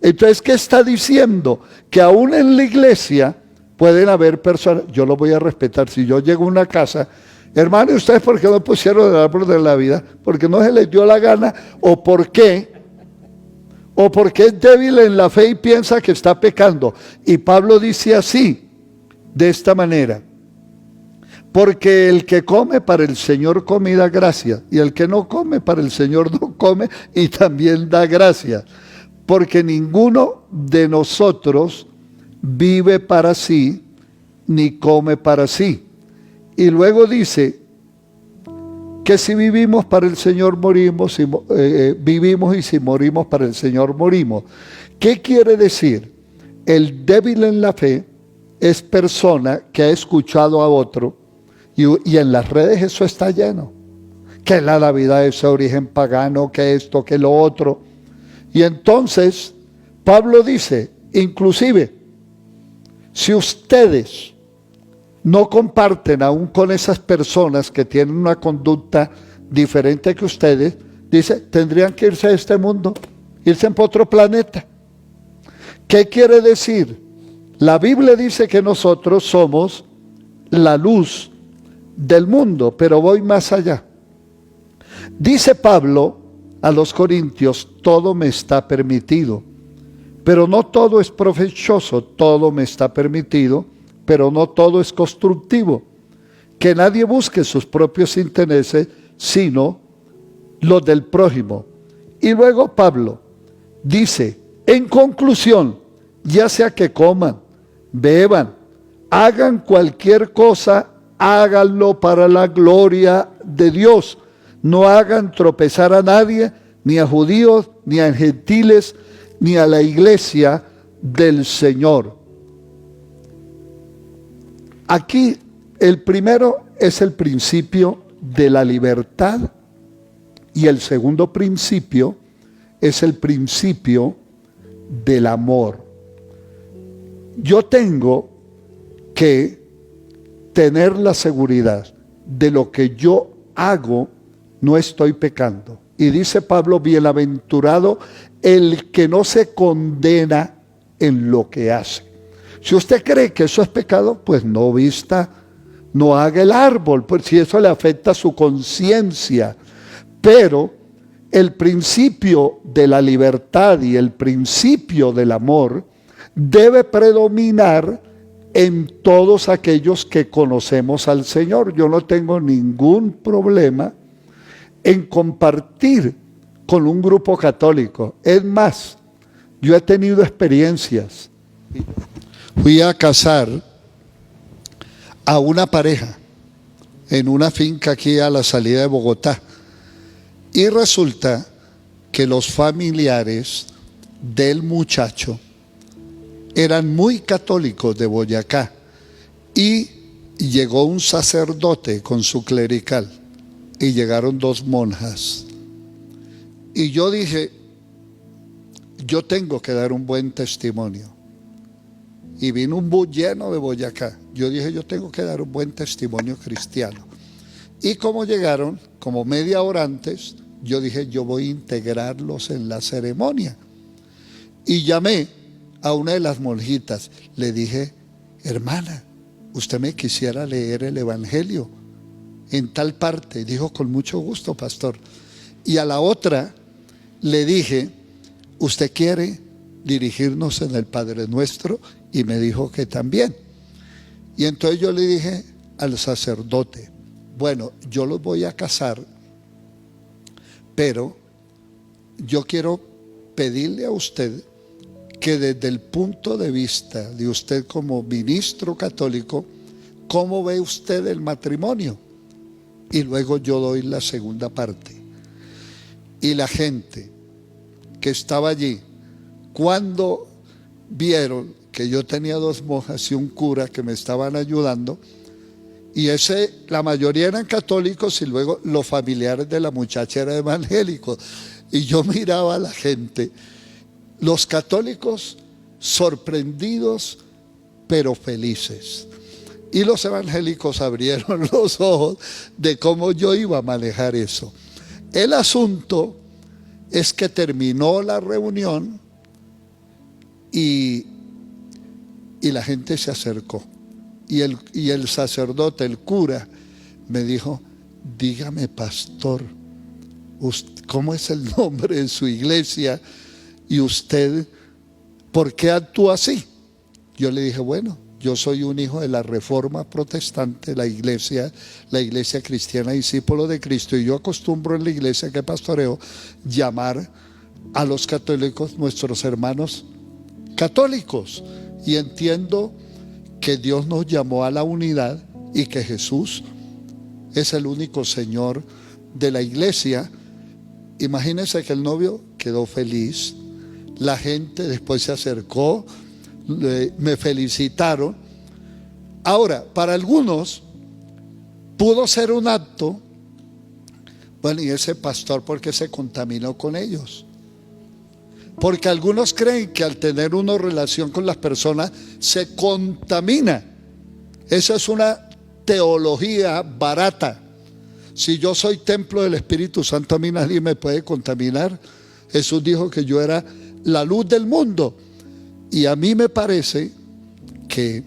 Entonces, ¿qué está diciendo? Que aún en la iglesia pueden haber personas, yo lo voy a respetar, si yo llego a una casa, hermano, ¿y ustedes por qué no pusieron el árbol de la vida? ¿Porque no se les dio la gana? ¿O por qué? ¿O porque es débil en la fe y piensa que está pecando? Y Pablo dice así, de esta manera: porque el que come para el Señor come y da gracias, y el que no come para el Señor no come y también da gracias, porque ninguno de nosotros vive para sí ni come para sí. Y luego dice que si vivimos para el Señor morimos, vivimos, y si morimos para el Señor morimos. ¿Qué quiere decir? El débil en la fe es persona que ha escuchado a otro, y en las redes eso está lleno, que la Navidad es de origen pagano, que esto, que lo otro. Y entonces Pablo dice, inclusive, si ustedes no comparten aún con esas personas que tienen una conducta diferente que ustedes, dice, tendrían que irse de este mundo, irse para otro planeta. ¿Qué quiere decir? La Biblia dice que nosotros somos la luz del mundo, pero voy más allá. Dice Pablo a los Corintios, todo me está permitido, pero no todo es provechoso, todo me está permitido, pero no todo es constructivo. Que nadie busque sus propios intereses, sino los del prójimo. Y luego Pablo dice, en conclusión, ya sea que coman, beban, hagan cualquier cosa, háganlo para la gloria de Dios. No hagan tropezar a nadie, ni a judíos, ni a gentiles, ni a la iglesia del Señor. Aquí el primero es el principio de la libertad, y el segundo principio es el principio del amor. Yo tengo que tener la seguridad de lo que yo hago, no estoy pecando. Y dice Pablo, bienaventurado el que no se condena en lo que hace. Si usted cree que eso es pecado, pues no vista, no haga el árbol, pues si eso le afecta a su conciencia. Pero el principio de la libertad y el principio del amor debe predominar en todos aquellos que conocemos al Señor. Yo no tengo ningún problema en compartir con un grupo católico. Es más, yo he tenido experiencias. Fui a casar a una pareja en una finca aquí a la salida de Bogotá, y resulta que los familiares del muchacho eran muy católicos de Boyacá, y llegó un sacerdote con su clerical y llegaron dos monjas, y yo dije, yo tengo que dar un buen testimonio. Y vino un bus lleno de Boyacá. Yo dije, yo tengo que dar un buen testimonio cristiano. Y como llegaron, como media hora antes, yo dije, yo voy a integrarlos en la ceremonia. Y llamé a una de las monjitas. Le dije, hermana, usted me quisiera leer el Evangelio en tal parte. Dijo, con mucho gusto, pastor. Y a la otra le dije, ¿usted quiere dirigirnos en el Padre Nuestro? Y me dijo que también. Y entonces yo le dije al sacerdote, bueno, yo los voy a casar, pero yo quiero pedirle a usted que desde el punto de vista de usted como ministro católico, ¿cómo ve usted el matrimonio? Y luego yo doy la segunda parte. Y la gente que estaba allí, cuando vieron que yo tenía 2 monjas y un cura que me estaban ayudando, y la mayoría eran católicos y luego los familiares de la muchacha eran evangélicos, y yo miraba a la gente, los católicos sorprendidos pero felices, y los evangélicos abrieron los ojos de cómo yo iba a manejar eso. El asunto es que terminó la reunión y la gente se acercó. Y el sacerdote, el cura, me dijo, dígame, pastor, ¿cómo es el nombre de su iglesia? Y usted, ¿por qué actúa así? Yo le dije, bueno, yo soy un hijo de la Reforma Protestante, la iglesia cristiana Discípulo de Cristo, y yo acostumbro en la iglesia que pastoreo llamar a los católicos nuestros hermanos católicos, y entiendo que Dios nos llamó a la unidad y que Jesús es el único Señor de la iglesia. Imagínense que el novio quedó feliz, la gente después se acercó, me felicitaron. Ahora, para algunos pudo ser un acto, bueno, y ese pastor, ¿por qué se contaminó con ellos? Porque algunos creen que al tener una relación con las personas se contamina. Esa es una teología barata. Si yo soy templo del Espíritu Santo, a mí nadie me puede contaminar. Jesús dijo que yo era la luz del mundo. Y a mí me parece que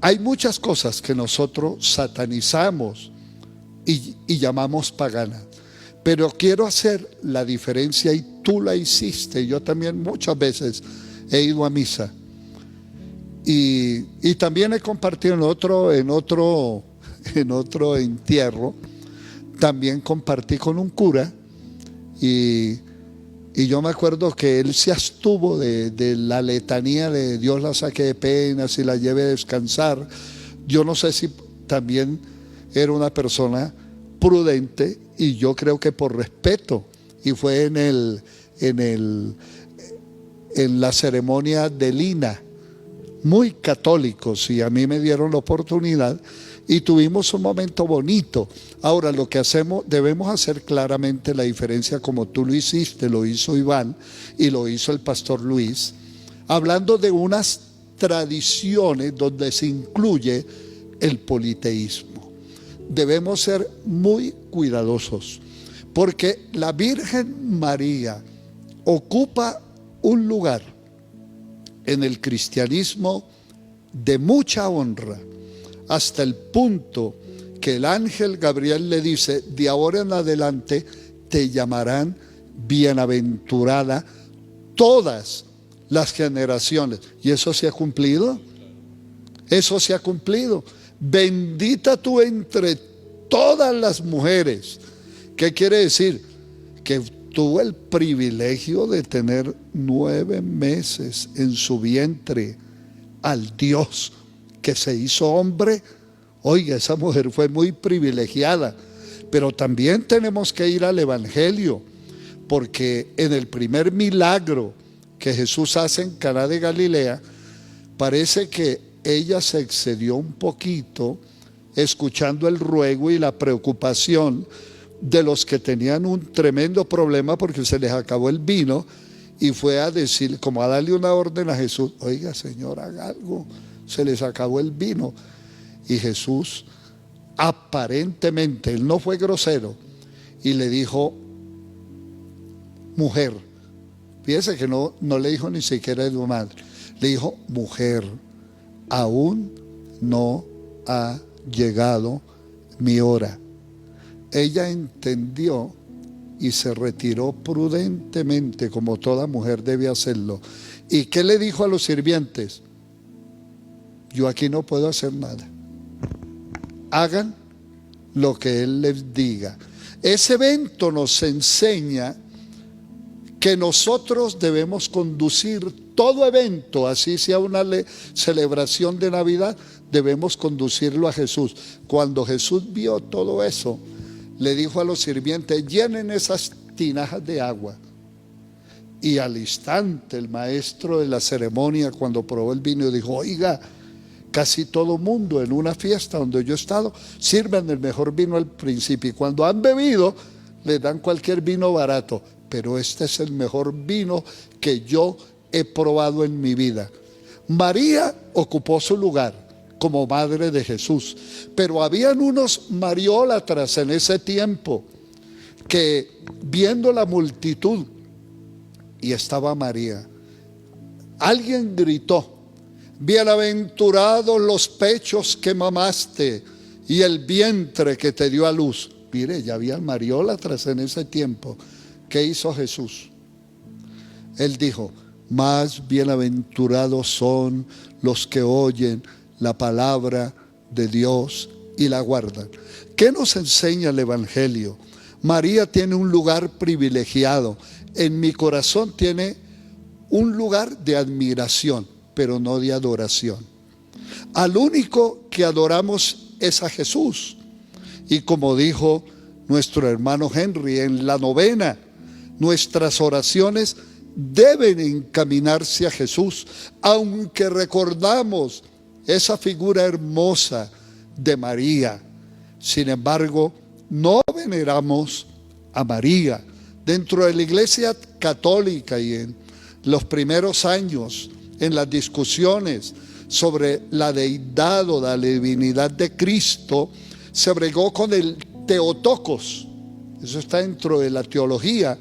hay muchas cosas que nosotros satanizamos y llamamos paganas. Pero quiero hacer la diferencia, y tú la hiciste. Yo también muchas veces he ido a misa. Y también he compartido en otro entierro. También compartí con un cura. Y yo me acuerdo que él se abstuvo de la letanía de Dios la saque de penas y la lleve a descansar. Yo no sé si también era una persona prudente, y yo creo que por respeto, y fue en la ceremonia de Lina, muy católicos, y a mí me dieron la oportunidad y tuvimos un momento bonito. Ahora, lo que hacemos, debemos hacer claramente la diferencia, como tú lo hiciste, lo hizo Iván y lo hizo el pastor Luis, hablando de unas tradiciones donde se incluye el politeísmo. Debemos ser muy cuidadosos, porque la Virgen María ocupa un lugar en el cristianismo de mucha honra, hasta el punto que el ángel Gabriel le dice, de ahora en adelante te llamarán bienaventurada todas las generaciones. ¿Y eso se ha cumplido? Eso se ha cumplido. Bendita tú entre todas las mujeres. ¿Qué quiere decir? Que tuvo el privilegio de tener 9 meses en su vientre al Dios que se hizo hombre. Oiga, esa mujer fue muy privilegiada. Pero también tenemos que ir al Evangelio, porque en el primer milagro que Jesús hace en Caná de Galilea, parece que ella se excedió un poquito escuchando el ruego y la preocupación de los que tenían un tremendo problema porque se les acabó el vino, y fue a decir, como a darle una orden a Jesús: oiga, Señor, haga algo, se les acabó el vino. Y Jesús, aparentemente, él no fue grosero, y le dijo: mujer. Fíjese que no le dijo ni siquiera de tu madre, le dijo: mujer, aún no ha llegado mi hora. Ella entendió y se retiró prudentemente, como toda mujer debe hacerlo. ¿Y qué le dijo a los sirvientes? Yo aquí no puedo hacer nada. Hagan lo que Él les diga. Ese evento nos enseña que nosotros debemos conducir todo evento, así sea una celebración de Navidad, debemos conducirlo a Jesús. Cuando Jesús vio todo eso, le dijo a los sirvientes: llenen esas tinajas de agua. Y al instante el maestro de la ceremonia, cuando probó el vino, dijo: oiga, casi todo mundo en una fiesta donde yo he estado sirven el mejor vino al principio, y cuando han bebido les dan cualquier vino barato, pero este es el mejor vino que yo he probado en mi vida. María ocupó su lugar como madre de Jesús, pero habían unos mariólatras en ese tiempo que, viendo la multitud, y estaba María, alguien gritó: bienaventurados los pechos que mamaste y el vientre que te dio a luz. Mire, ya había mariólatras en ese tiempo. ¿Qué hizo Jesús? Él dijo: más bienaventurados son los que oyen la palabra de Dios y la guardan. ¿Qué nos enseña el Evangelio? María tiene un lugar privilegiado. En mi corazón tiene un lugar de admiración, pero no de adoración. Al único que adoramos es a Jesús. Y como dijo nuestro hermano Henry en la novena, nuestras oraciones deben encaminarse a Jesús, aunque recordamos esa figura hermosa de María. Sin embargo, no veneramos a María. Dentro de la Iglesia Católica y en los primeros años, en las discusiones sobre la deidad o la divinidad de Cristo, se bregó con el Teotokos. Eso está dentro de la teología,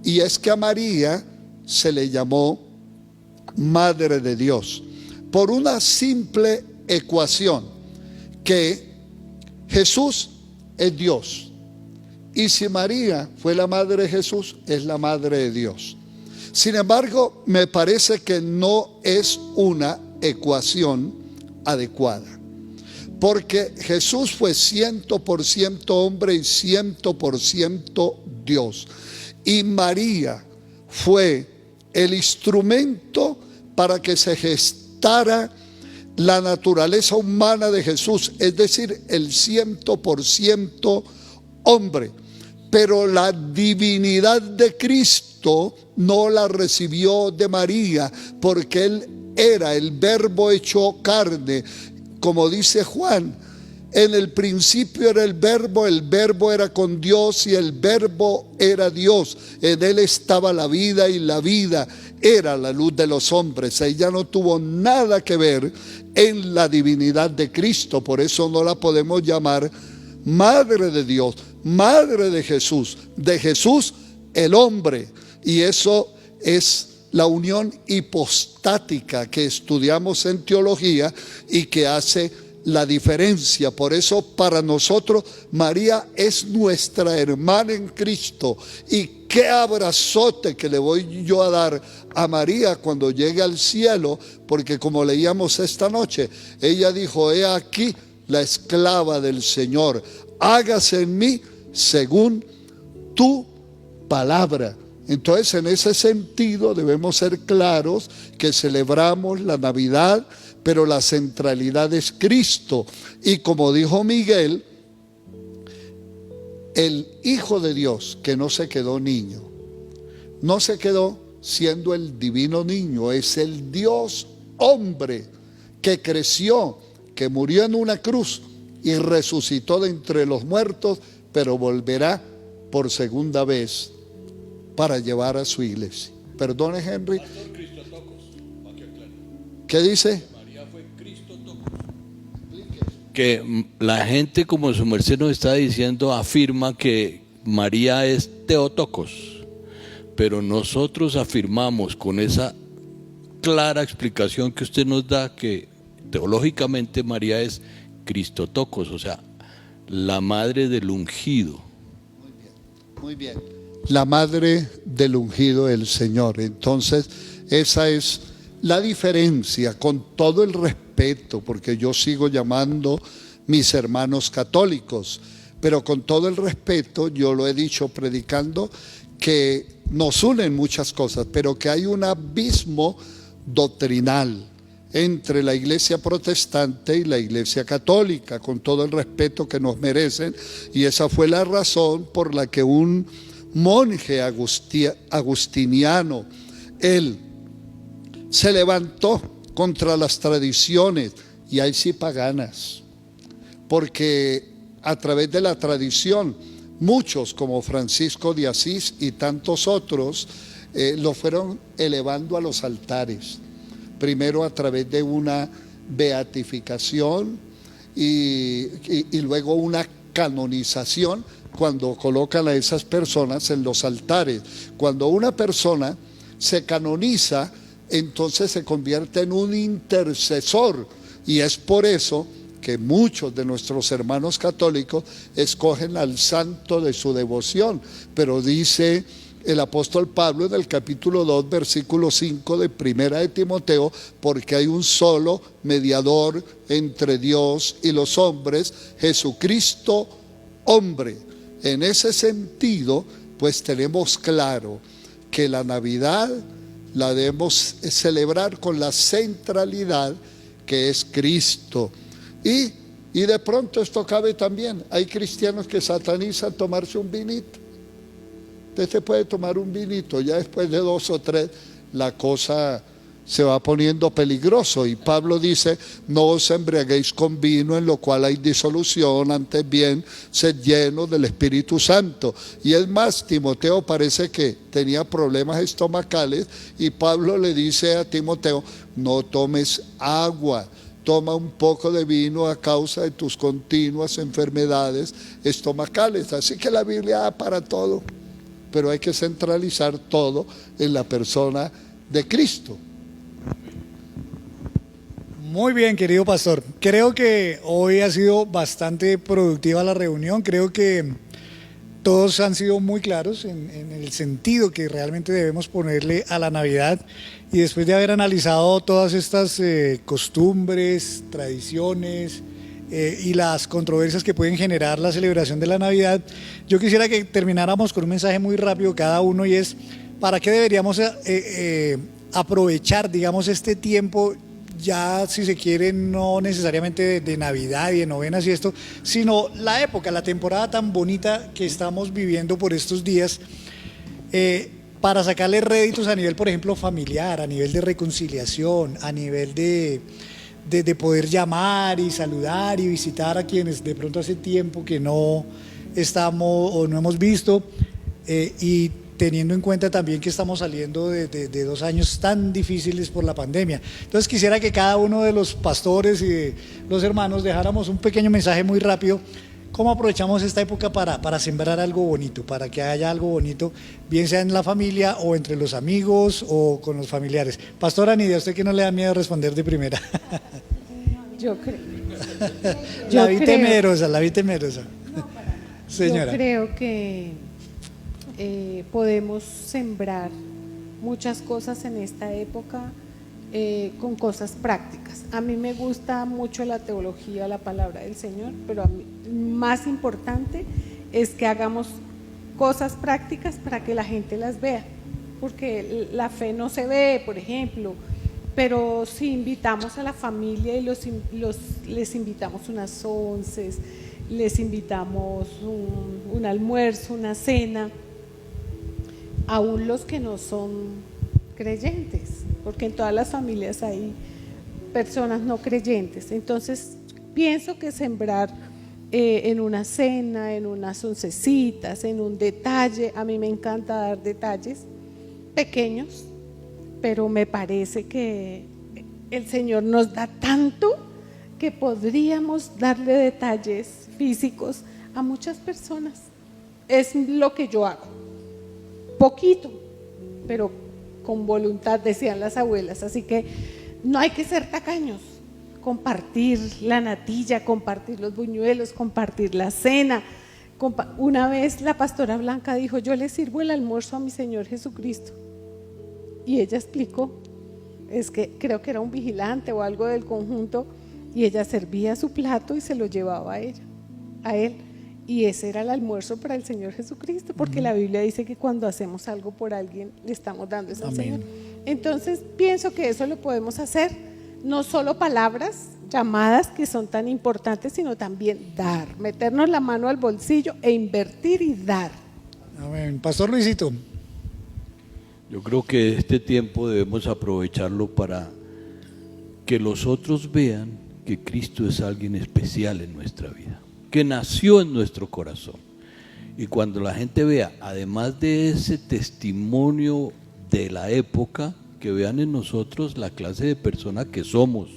y es que a María se le llamó Madre de Dios por una simple ecuación, que Jesús es Dios, y si María fue la madre de Jesús, es la madre de Dios. Sin embargo, me parece que no es una ecuación adecuada, porque Jesús fue 100% hombre y 100% Dios, y María fue el instrumento para que se gestara la naturaleza humana de Jesús, es decir, el 100% hombre. Pero la divinidad de Cristo no la recibió de María, porque Él era el Verbo hecho carne. Como dice Juan, en el principio era el Verbo era con Dios y el Verbo era Dios. En Él estaba la vida y la vida era la luz de los hombres. Ella no tuvo nada que ver en la divinidad de Cristo, por eso no la podemos llamar Madre de Dios, Madre de Jesús el hombre. Y eso es la unión hipostática que estudiamos en teología y que hace la diferencia. Por eso para nosotros María es nuestra hermana en Cristo. Y qué abrazote que le voy yo a dar a María cuando llegue al cielo, porque como leíamos esta noche, ella dijo: he aquí la esclava del Señor, hágase en mí según tu palabra. Entonces, en ese sentido debemos ser claros que celebramos la Navidad, pero la centralidad es Cristo. Y como dijo Miguel, el Hijo de Dios que no se quedó niño, no se quedó siendo el divino niño, es el Dios hombre que creció, que murió en una cruz y resucitó de entre los muertos, pero volverá por segunda vez para llevar a su iglesia. perdone, Henry. ¿Qué dice? Que la gente, como su merced nos está diciendo, afirma que María es Teotocos, pero nosotros afirmamos con esa clara explicación que usted nos da que teológicamente María es Cristotocos, o sea, la madre del ungido. Muy bien. La madre del ungido del Señor. Entonces, esa es la diferencia, con todo el respeto, porque yo sigo llamando mis hermanos católicos, pero con todo el respeto, yo lo he dicho predicando, que nos unen muchas cosas, pero que hay un abismo doctrinal entre la iglesia protestante y la iglesia católica, con todo el respeto que nos merecen, y esa fue la razón por la que un monje agustiniano, él se levantó contra las tradiciones, y ahí sí paganas, porque a través de la tradición muchos como Francisco de Asís y tantos otros lo fueron elevando a los altares, primero a través de una beatificación y luego una canonización, cuando colocan a esas personas en los altares. Cuando una persona se canoniza, entonces se convierte en un intercesor, y es por eso que muchos de nuestros hermanos católicos escogen al santo de su devoción. Pero dice el apóstol Pablo en el capítulo 2, versículo 5 de Primera de Timoteo, porque hay un solo mediador entre Dios y los hombres, Jesucristo hombre. En ese sentido, pues tenemos claro que la Navidad la debemos celebrar con la centralidad que es Cristo. Y de pronto esto cabe también. Hay cristianos que satanizan tomarse un vinito. Usted se puede tomar un vinito, ya después de 2 o 3 la cosa se va poniendo peligroso. Y Pablo dice: no os embriaguéis con vino, en lo cual hay disolución, antes bien sed llenos del Espíritu Santo. Y es más, Timoteo parece que tenía problemas estomacales, y Pablo le dice a Timoteo: no tomes agua, toma un poco de vino a causa de tus continuas enfermedades estomacales. Así que la Biblia da para todo, pero hay que centralizar todo en la persona de Cristo. Muy bien, querido pastor. Creo que hoy ha sido bastante productiva la reunión. Creo que todos han sido muy claros en el sentido que realmente debemos ponerle a la Navidad. Y después de haber analizado todas estas costumbres, tradiciones y las controversias que pueden generar la celebración de la Navidad, yo quisiera que termináramos con un mensaje muy rápido cada uno, y es: ¿para qué deberíamos aprovechar, digamos, este tiempo? Ya, si se quiere, no necesariamente de Navidad y de novenas y esto, sino la época, la temporada tan bonita que estamos viviendo por estos días, para sacarle réditos a nivel, por ejemplo, familiar, a nivel de reconciliación, a nivel de poder llamar y saludar y visitar a quienes de pronto hace tiempo que no estamos o no hemos visto, y teniendo en cuenta también que estamos saliendo de 2 años tan difíciles por la pandemia. Entonces quisiera que cada uno de los pastores y de los hermanos dejáramos un pequeño mensaje muy rápido. ¿Cómo aprovechamos esta época para sembrar algo bonito, para que haya algo bonito, bien sea en la familia o entre los amigos o con los familiares? Pastora Nidia, ¿a usted que no le da miedo responder de primera? Yo creo. La vi temerosa. Señora. Yo creo que podemos sembrar muchas cosas en esta época con cosas prácticas. A mí me gusta mucho la teología, la palabra del Señor, pero a mí, más importante es que hagamos cosas prácticas para que la gente las vea, porque la fe no se ve, por ejemplo, pero si invitamos a la familia y les invitamos unas onces, les invitamos un almuerzo, una cena, aún los que no son creyentes, porque en todas las familias hay personas no creyentes. Entonces pienso que sembrar en una cena, en unas oncecitas, en un detalle, a mí me encanta dar detalles pequeños, pero me parece que el Señor nos da tanto que podríamos darle detalles físicos a muchas personas. Es lo que yo hago, poquito, pero con voluntad, decían las abuelas. Así que no hay que ser tacaños, compartir la natilla, compartir los buñuelos, compartir la cena. Una vez la pastora Blanca dijo: yo le sirvo el almuerzo a mi Señor Jesucristo, y ella explicó, es que creo que era un vigilante o algo del conjunto, y ella servía su plato y se lo llevaba a él, y ese era el almuerzo para el Señor Jesucristo, porque la Biblia dice que cuando hacemos algo por alguien le estamos dando eso al Señor. Entonces pienso que eso lo podemos hacer, no solo palabras, llamadas que son tan importantes, sino también dar, meternos la mano al bolsillo e invertir y dar. Amén. Pastor Luisito. Yo creo que este tiempo debemos aprovecharlo para que los otros vean que Cristo es alguien especial en nuestra vida, que nació en nuestro corazón. Y cuando la gente vea, además de ese testimonio de la época, que vean en nosotros la clase de persona que somos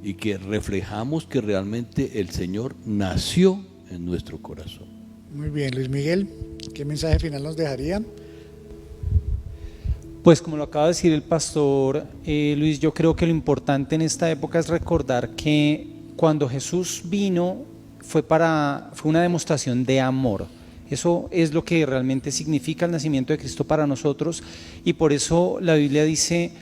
y que reflejamos que realmente el Señor nació en nuestro corazón. Muy bien, Luis Miguel, ¿qué mensaje final nos dejaría? Pues como lo acaba de decir el pastor Luis, yo creo que lo importante en esta época es recordar que cuando Jesús vino fue una demostración de amor. Eso es lo que realmente significa el nacimiento de Cristo para nosotros, y por eso la Biblia dice: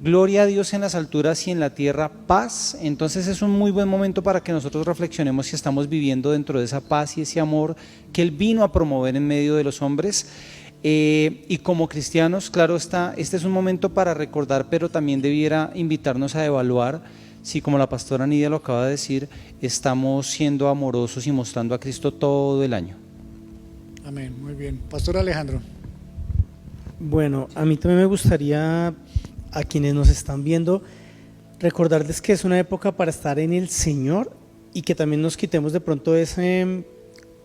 gloria a Dios en las alturas y en la tierra paz. Entonces es un muy buen momento para que nosotros reflexionemos si estamos viviendo dentro de esa paz y ese amor que Él vino a promover en medio de los hombres. Y como cristianos, claro está, este es un momento para recordar, pero también debiera invitarnos a evaluar si, como la pastora Nidia lo acaba de decir, estamos siendo amorosos y mostrando a Cristo todo el año. Amén, muy bien. Pastor Alejandro. Bueno, a mí también me gustaría, a quienes nos están viendo, recordarles que es una época para estar en el Señor, y que también nos quitemos de pronto ese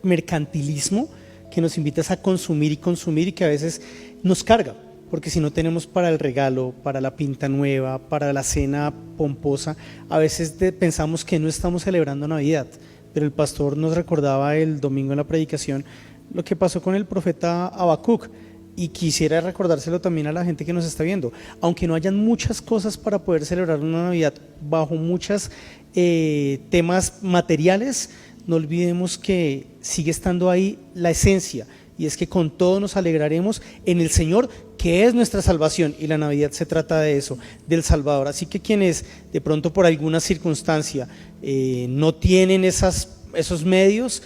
mercantilismo que nos invita a consumir y que a veces nos carga, porque si no tenemos para el regalo, para la pinta nueva, para la cena pomposa, a veces pensamos que no estamos celebrando Navidad. Pero el pastor nos recordaba el domingo en la predicación lo que pasó con el profeta Habacuc, y quisiera recordárselo también a la gente que nos está viendo. Aunque no hayan muchas cosas para poder celebrar una Navidad bajo muchos temas materiales, no olvidemos que sigue estando ahí la esencia, y es que con todo nos alegraremos en el Señor, que es nuestra salvación, y la Navidad se trata de eso, del Salvador. Así que quienes de pronto por alguna circunstancia no tienen esos medios,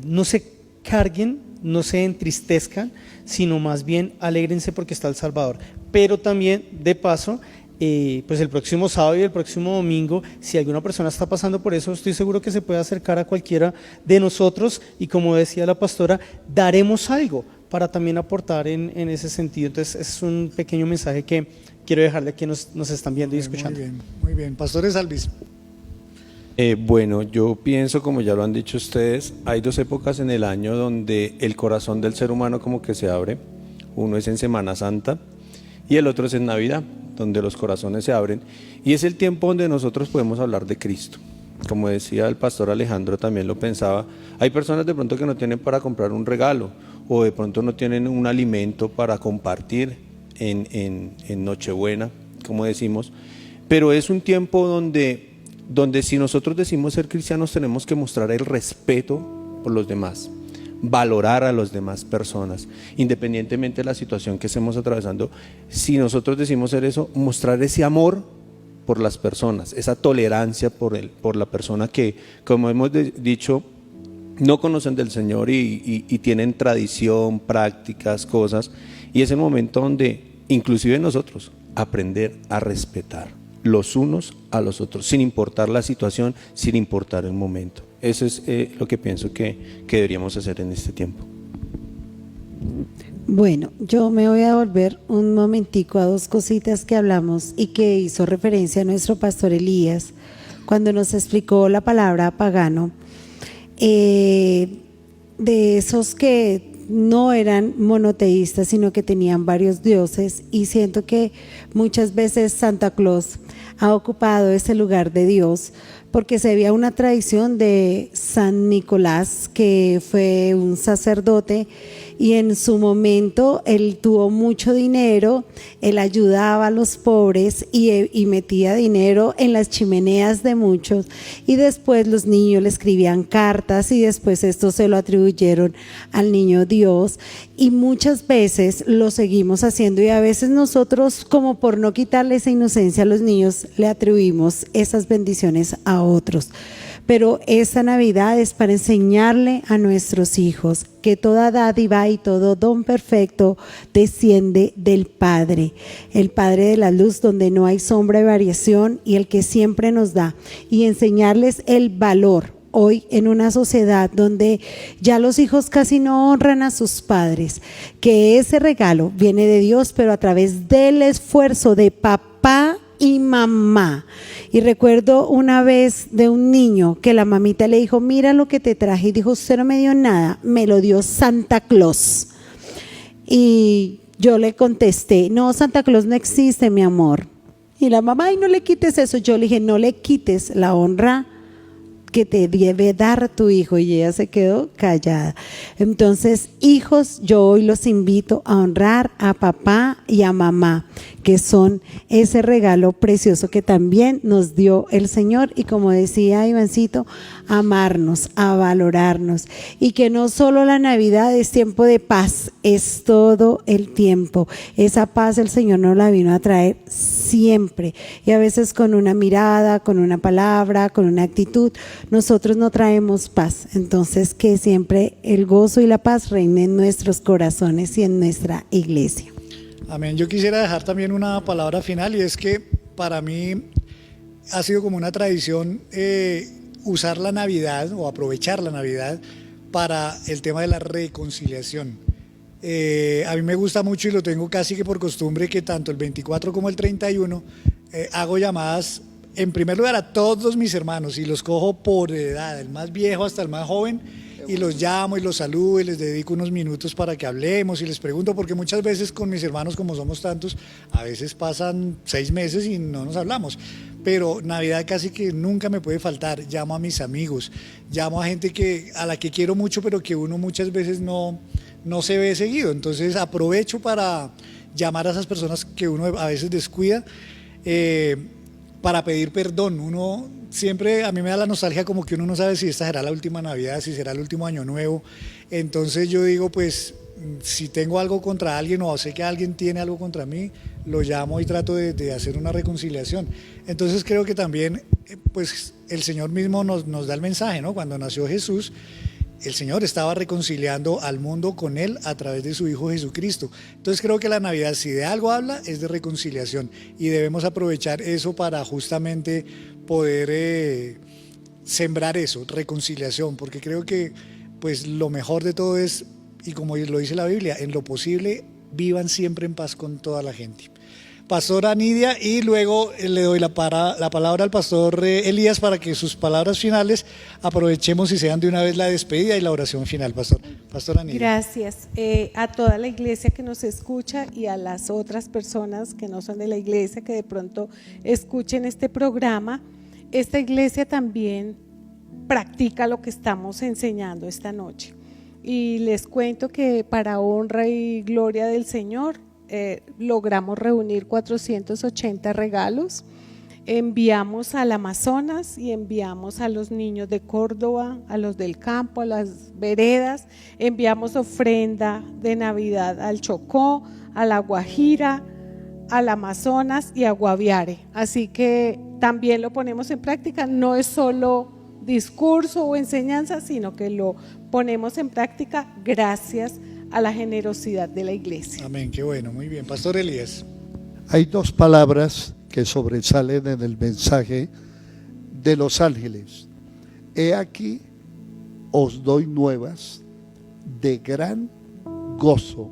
no se carguen, no se entristezcan, sino más bien alégrense porque está el Salvador. Pero también, de paso, pues el próximo sábado y el próximo domingo, si alguna persona está pasando por eso, estoy seguro que se puede acercar a cualquiera de nosotros, y como decía la pastora, daremos algo para también aportar en ese sentido. Entonces es un pequeño mensaje que quiero dejarle a quienes nos están viendo y escuchando. Muy bien. Pastores Alvis. Bueno, yo pienso, como ya lo han dicho ustedes, hay dos épocas en el año donde el corazón del ser humano como que se abre. Uno es en Semana Santa y el otro es en Navidad, donde los corazones se abren, y es el tiempo donde nosotros podemos hablar de Cristo. Como decía el pastor Alejandro, también lo pensaba, hay personas de pronto que no tienen para comprar un regalo, o de pronto no tienen un alimento para compartir en Nochebuena, como decimos, pero es un tiempo donde si nosotros decimos ser cristianos, tenemos que mostrar el respeto por los demás, valorar a las demás personas, independientemente de la situación que estemos atravesando. Si nosotros decimos ser eso, mostrar ese amor por las personas, esa tolerancia por la persona que, como hemos dicho, no conocen del Señor y tienen tradición, prácticas, cosas, y es el momento donde, inclusive nosotros, aprender a respetar los unos a los otros, sin importar la situación, sin importar el momento. Eso es lo que pienso que deberíamos hacer en este tiempo. Bueno, yo me voy a volver un momentico a dos cositas que hablamos y que hizo referencia a nuestro pastor Elías cuando nos explicó la palabra pagano, de esos que no eran monoteístas, sino que tenían varios dioses, y siento que muchas veces Santa Claus ha ocupado ese lugar de Dios, porque se veía una tradición de San Nicolás, que fue un sacerdote, y en su momento él tuvo mucho dinero, él ayudaba a los pobres y metía dinero en las chimeneas de muchos, y después los niños le escribían cartas y después esto se lo atribuyeron al niño Dios, y muchas veces lo seguimos haciendo, y a veces nosotros, como por no quitarle esa inocencia a los niños, le atribuimos esas bendiciones a otros. Pero esta Navidad es para enseñarle a nuestros hijos que toda dádiva y todo don perfecto desciende del Padre, el Padre de la luz, donde no hay sombra de variación, y el que siempre nos da, y enseñarles el valor. Hoy en una sociedad donde ya los hijos casi no honran a sus padres, que ese regalo viene de Dios, pero a través del esfuerzo de papá y mamá. Y recuerdo una vez de un niño que la mamita le dijo: mira lo que te traje, y dijo: usted no me dio nada, me lo dio Santa Claus. Y yo le contesté: no, Santa Claus no existe, mi amor. Y la mamá: ay, no le quites eso. Yo le dije: no le quites la honra que te debe dar tu hijo. Y ella se quedó callada. Entonces, hijos, yo hoy los invito a honrar a papá y a mamá, que son ese regalo precioso que también nos dio el Señor, y como decía Ivancito, amarnos, a valorarnos, y que no solo la Navidad es tiempo de paz, es todo el tiempo. Esa paz el Señor nos la vino a traer siempre, y a veces con una mirada, con una palabra, con una actitud, nosotros no traemos paz. Entonces, que siempre el gozo y la paz reinen en nuestros corazones y en nuestra iglesia. Amén. Yo quisiera dejar también una palabra final, y es que para mí ha sido como una tradición usar la Navidad o aprovechar la Navidad para el tema de la reconciliación. A mí me gusta mucho, y lo tengo casi que por costumbre, que tanto el 24 como el 31 hago llamadas en primer lugar a todos mis hermanos, y los cojo por edad, el más viejo hasta el más joven, y los llamo y los saludo y les dedico unos minutos para que hablemos y les pregunto, porque muchas veces con mis hermanos, como somos tantos, a veces pasan 6 meses y no nos hablamos, pero Navidad casi que nunca me puede faltar. Llamo a mis amigos, llamo a gente a la que quiero mucho, pero que uno muchas veces no se ve seguido. Entonces aprovecho para llamar a esas personas que uno a veces descuida, para pedir perdón. Uno siempre, a mí me da la nostalgia como que uno no sabe si esta será la última Navidad, si será el último Año Nuevo. Entonces yo digo, pues si tengo algo contra alguien, o sé que alguien tiene algo contra mí, lo llamo y trato de hacer una reconciliación. Entonces creo que también pues el Señor mismo nos da el mensaje, ¿no? Cuando nació Jesús, el Señor estaba reconciliando al mundo con Él a través de su Hijo Jesucristo. Entonces creo que la Navidad, si de algo habla, es de reconciliación, y debemos aprovechar eso para justamente poder sembrar eso, reconciliación, porque creo que pues lo mejor de todo es, y como lo dice la Biblia, en lo posible vivan siempre en paz con toda la gente. Pastora Nidia, y luego le doy la palabra al pastor Elías para que sus palabras finales aprovechemos y sean de una vez la despedida y la oración final. Pastora Nidia. Gracias a toda la iglesia que nos escucha, y a las otras personas que no son de la iglesia, que de pronto escuchen este programa. Esta iglesia también practica lo que estamos enseñando esta noche, y les cuento que para honra y gloria del Señor logramos reunir 480 regalos. Enviamos al Amazonas y enviamos a los niños de Córdoba, a los del campo, a las veredas. Enviamos ofrenda de Navidad al Chocó, a la Guajira, al Amazonas y a Guaviare. Así que también lo ponemos en práctica. No es solo discurso o enseñanza, sino que lo ponemos en práctica gracias a la generosidad de la iglesia. Amén, qué bueno, muy bien. Pastor Elías. Hay 2 palabras que sobresalen en el mensaje de los ángeles. He aquí, os doy nuevas de gran gozo,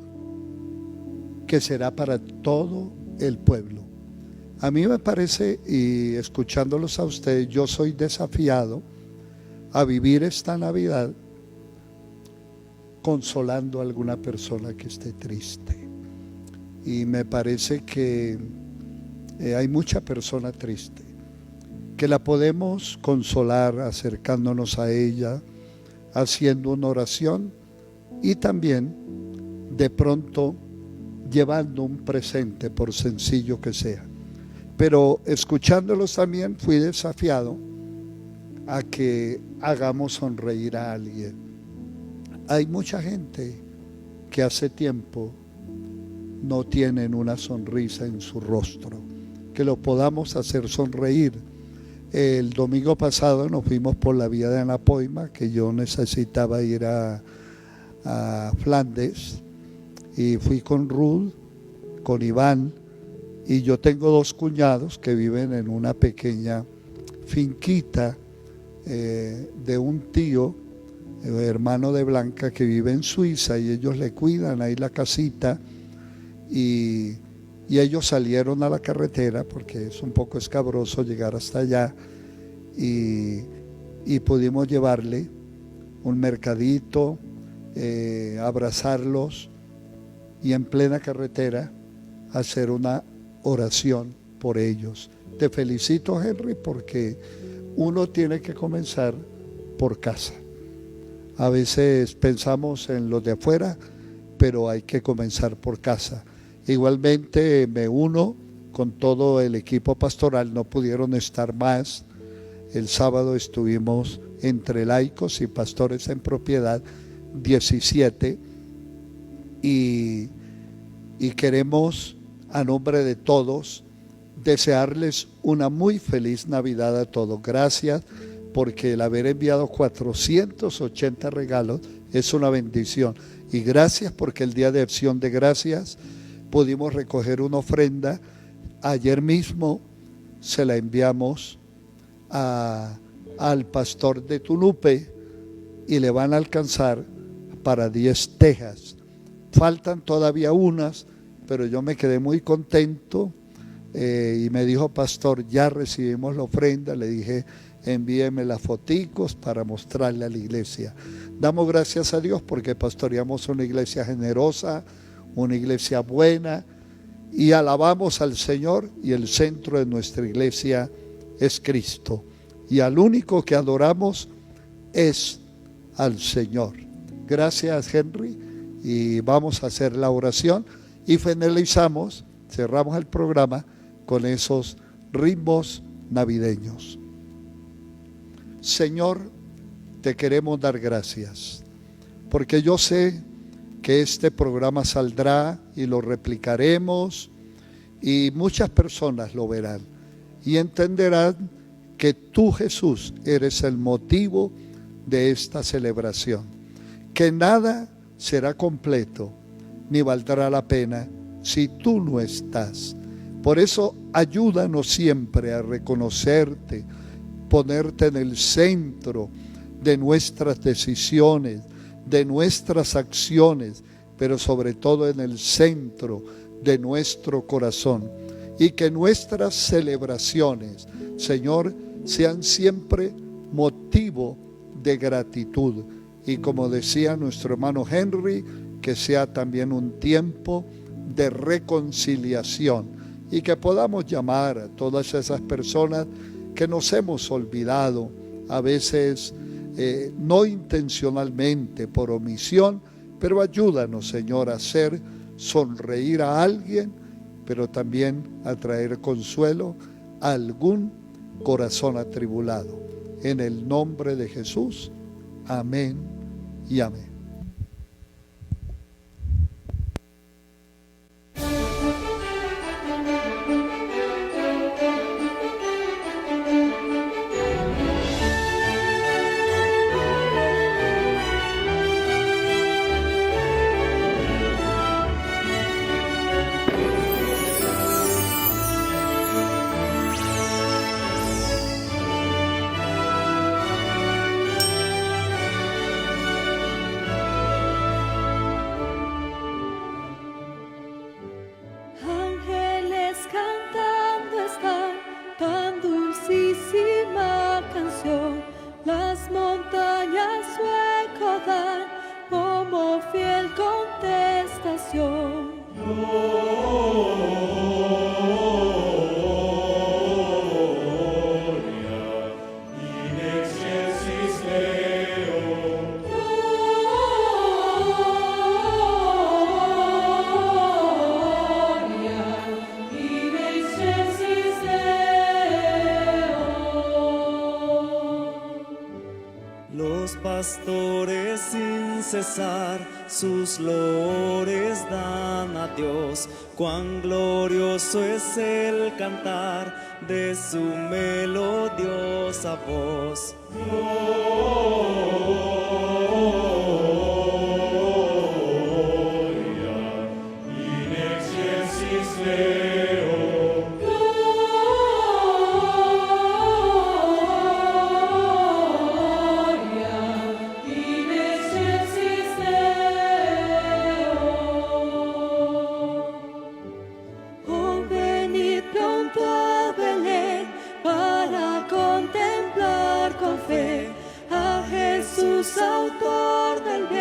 que será para todo el pueblo. A mí me parece, y escuchándolos a ustedes, yo soy desafiado a vivir esta Navidad consolando a alguna persona que esté triste. Y me parece que hay mucha persona triste, que la podemos consolar acercándonos a ella, haciendo una oración y también de pronto llevando un presente, por sencillo que sea. Pero escuchándolos también fui desafiado a que hagamos sonreír a alguien. Hay mucha gente que hace tiempo no tienen una sonrisa en su rostro, que lo podamos hacer sonreír. El domingo pasado nos fuimos por la vía de Anapoima, que yo necesitaba ir a Flandes, y fui con Ruth, con Iván, y yo tengo 2 cuñados que viven en una pequeña finquita de un tío, hermano de Blanca, que vive en Suiza, y ellos le cuidan ahí la casita, y ellos salieron a la carretera porque es un poco escabroso llegar hasta allá, y pudimos llevarle un mercadito, abrazarlos y en plena carretera hacer una oración por ellos. Te felicito, Henry, porque uno tiene que comenzar por casa. A veces pensamos en los de afuera, pero hay que comenzar por casa. Igualmente me uno con todo el equipo pastoral, no pudieron estar más. El sábado estuvimos entre laicos y pastores en propiedad 17 y queremos, a nombre de todos, desearles una muy feliz Navidad a todos. Gracias, porque el haber enviado 480 regalos es una bendición. Y gracias porque el día de acción de gracias pudimos recoger una ofrenda. Ayer mismo se la enviamos al pastor de Tunupe y le van a alcanzar para 10 tejas. Faltan todavía unas, pero yo me quedé muy contento y me dijo: pastor, ya recibimos la ofrenda. Le dije: envíeme las foticos para mostrarle a la iglesia. Damos gracias a Dios porque pastoreamos una iglesia generosa, una iglesia buena, y alabamos al Señor, y el centro de nuestra iglesia es Cristo, y al único que adoramos es al Señor. Gracias, Henry, y vamos a hacer la oración y finalizamos, cerramos el programa con esos ritmos navideños. Señor, te queremos dar gracias, porque yo sé que este programa saldrá y lo replicaremos y muchas personas lo verán y entenderán que tú, Jesús, eres el motivo de esta celebración, que nada será completo ni valdrá la pena si tú no estás. Por eso ayúdanos siempre a reconocerte, ponerte en el centro de nuestras decisiones, de nuestras acciones, pero sobre todo en el centro de nuestro corazón, y que nuestras celebraciones, Señor, sean siempre motivo de gratitud, y como decía nuestro hermano Henry, que sea también un tiempo de reconciliación, y que podamos llamar a todas esas personas que nos hemos olvidado, a veces no intencionalmente, por omisión, pero ayúdanos, Señor, a hacer sonreír a alguien, pero también a traer consuelo a algún corazón atribulado. En el nombre de Jesús, amén y amén. Ángeles cantando están tan dulcísima canción, las montañas su eco dan. como fiel contestación. Los pastores sin cesar sus loores dan a Dios. Cuán glorioso es el cantar de su melodiosa voz. Oh, venid pronto a Belén para contemplar con fe a Jesús, autor del bien.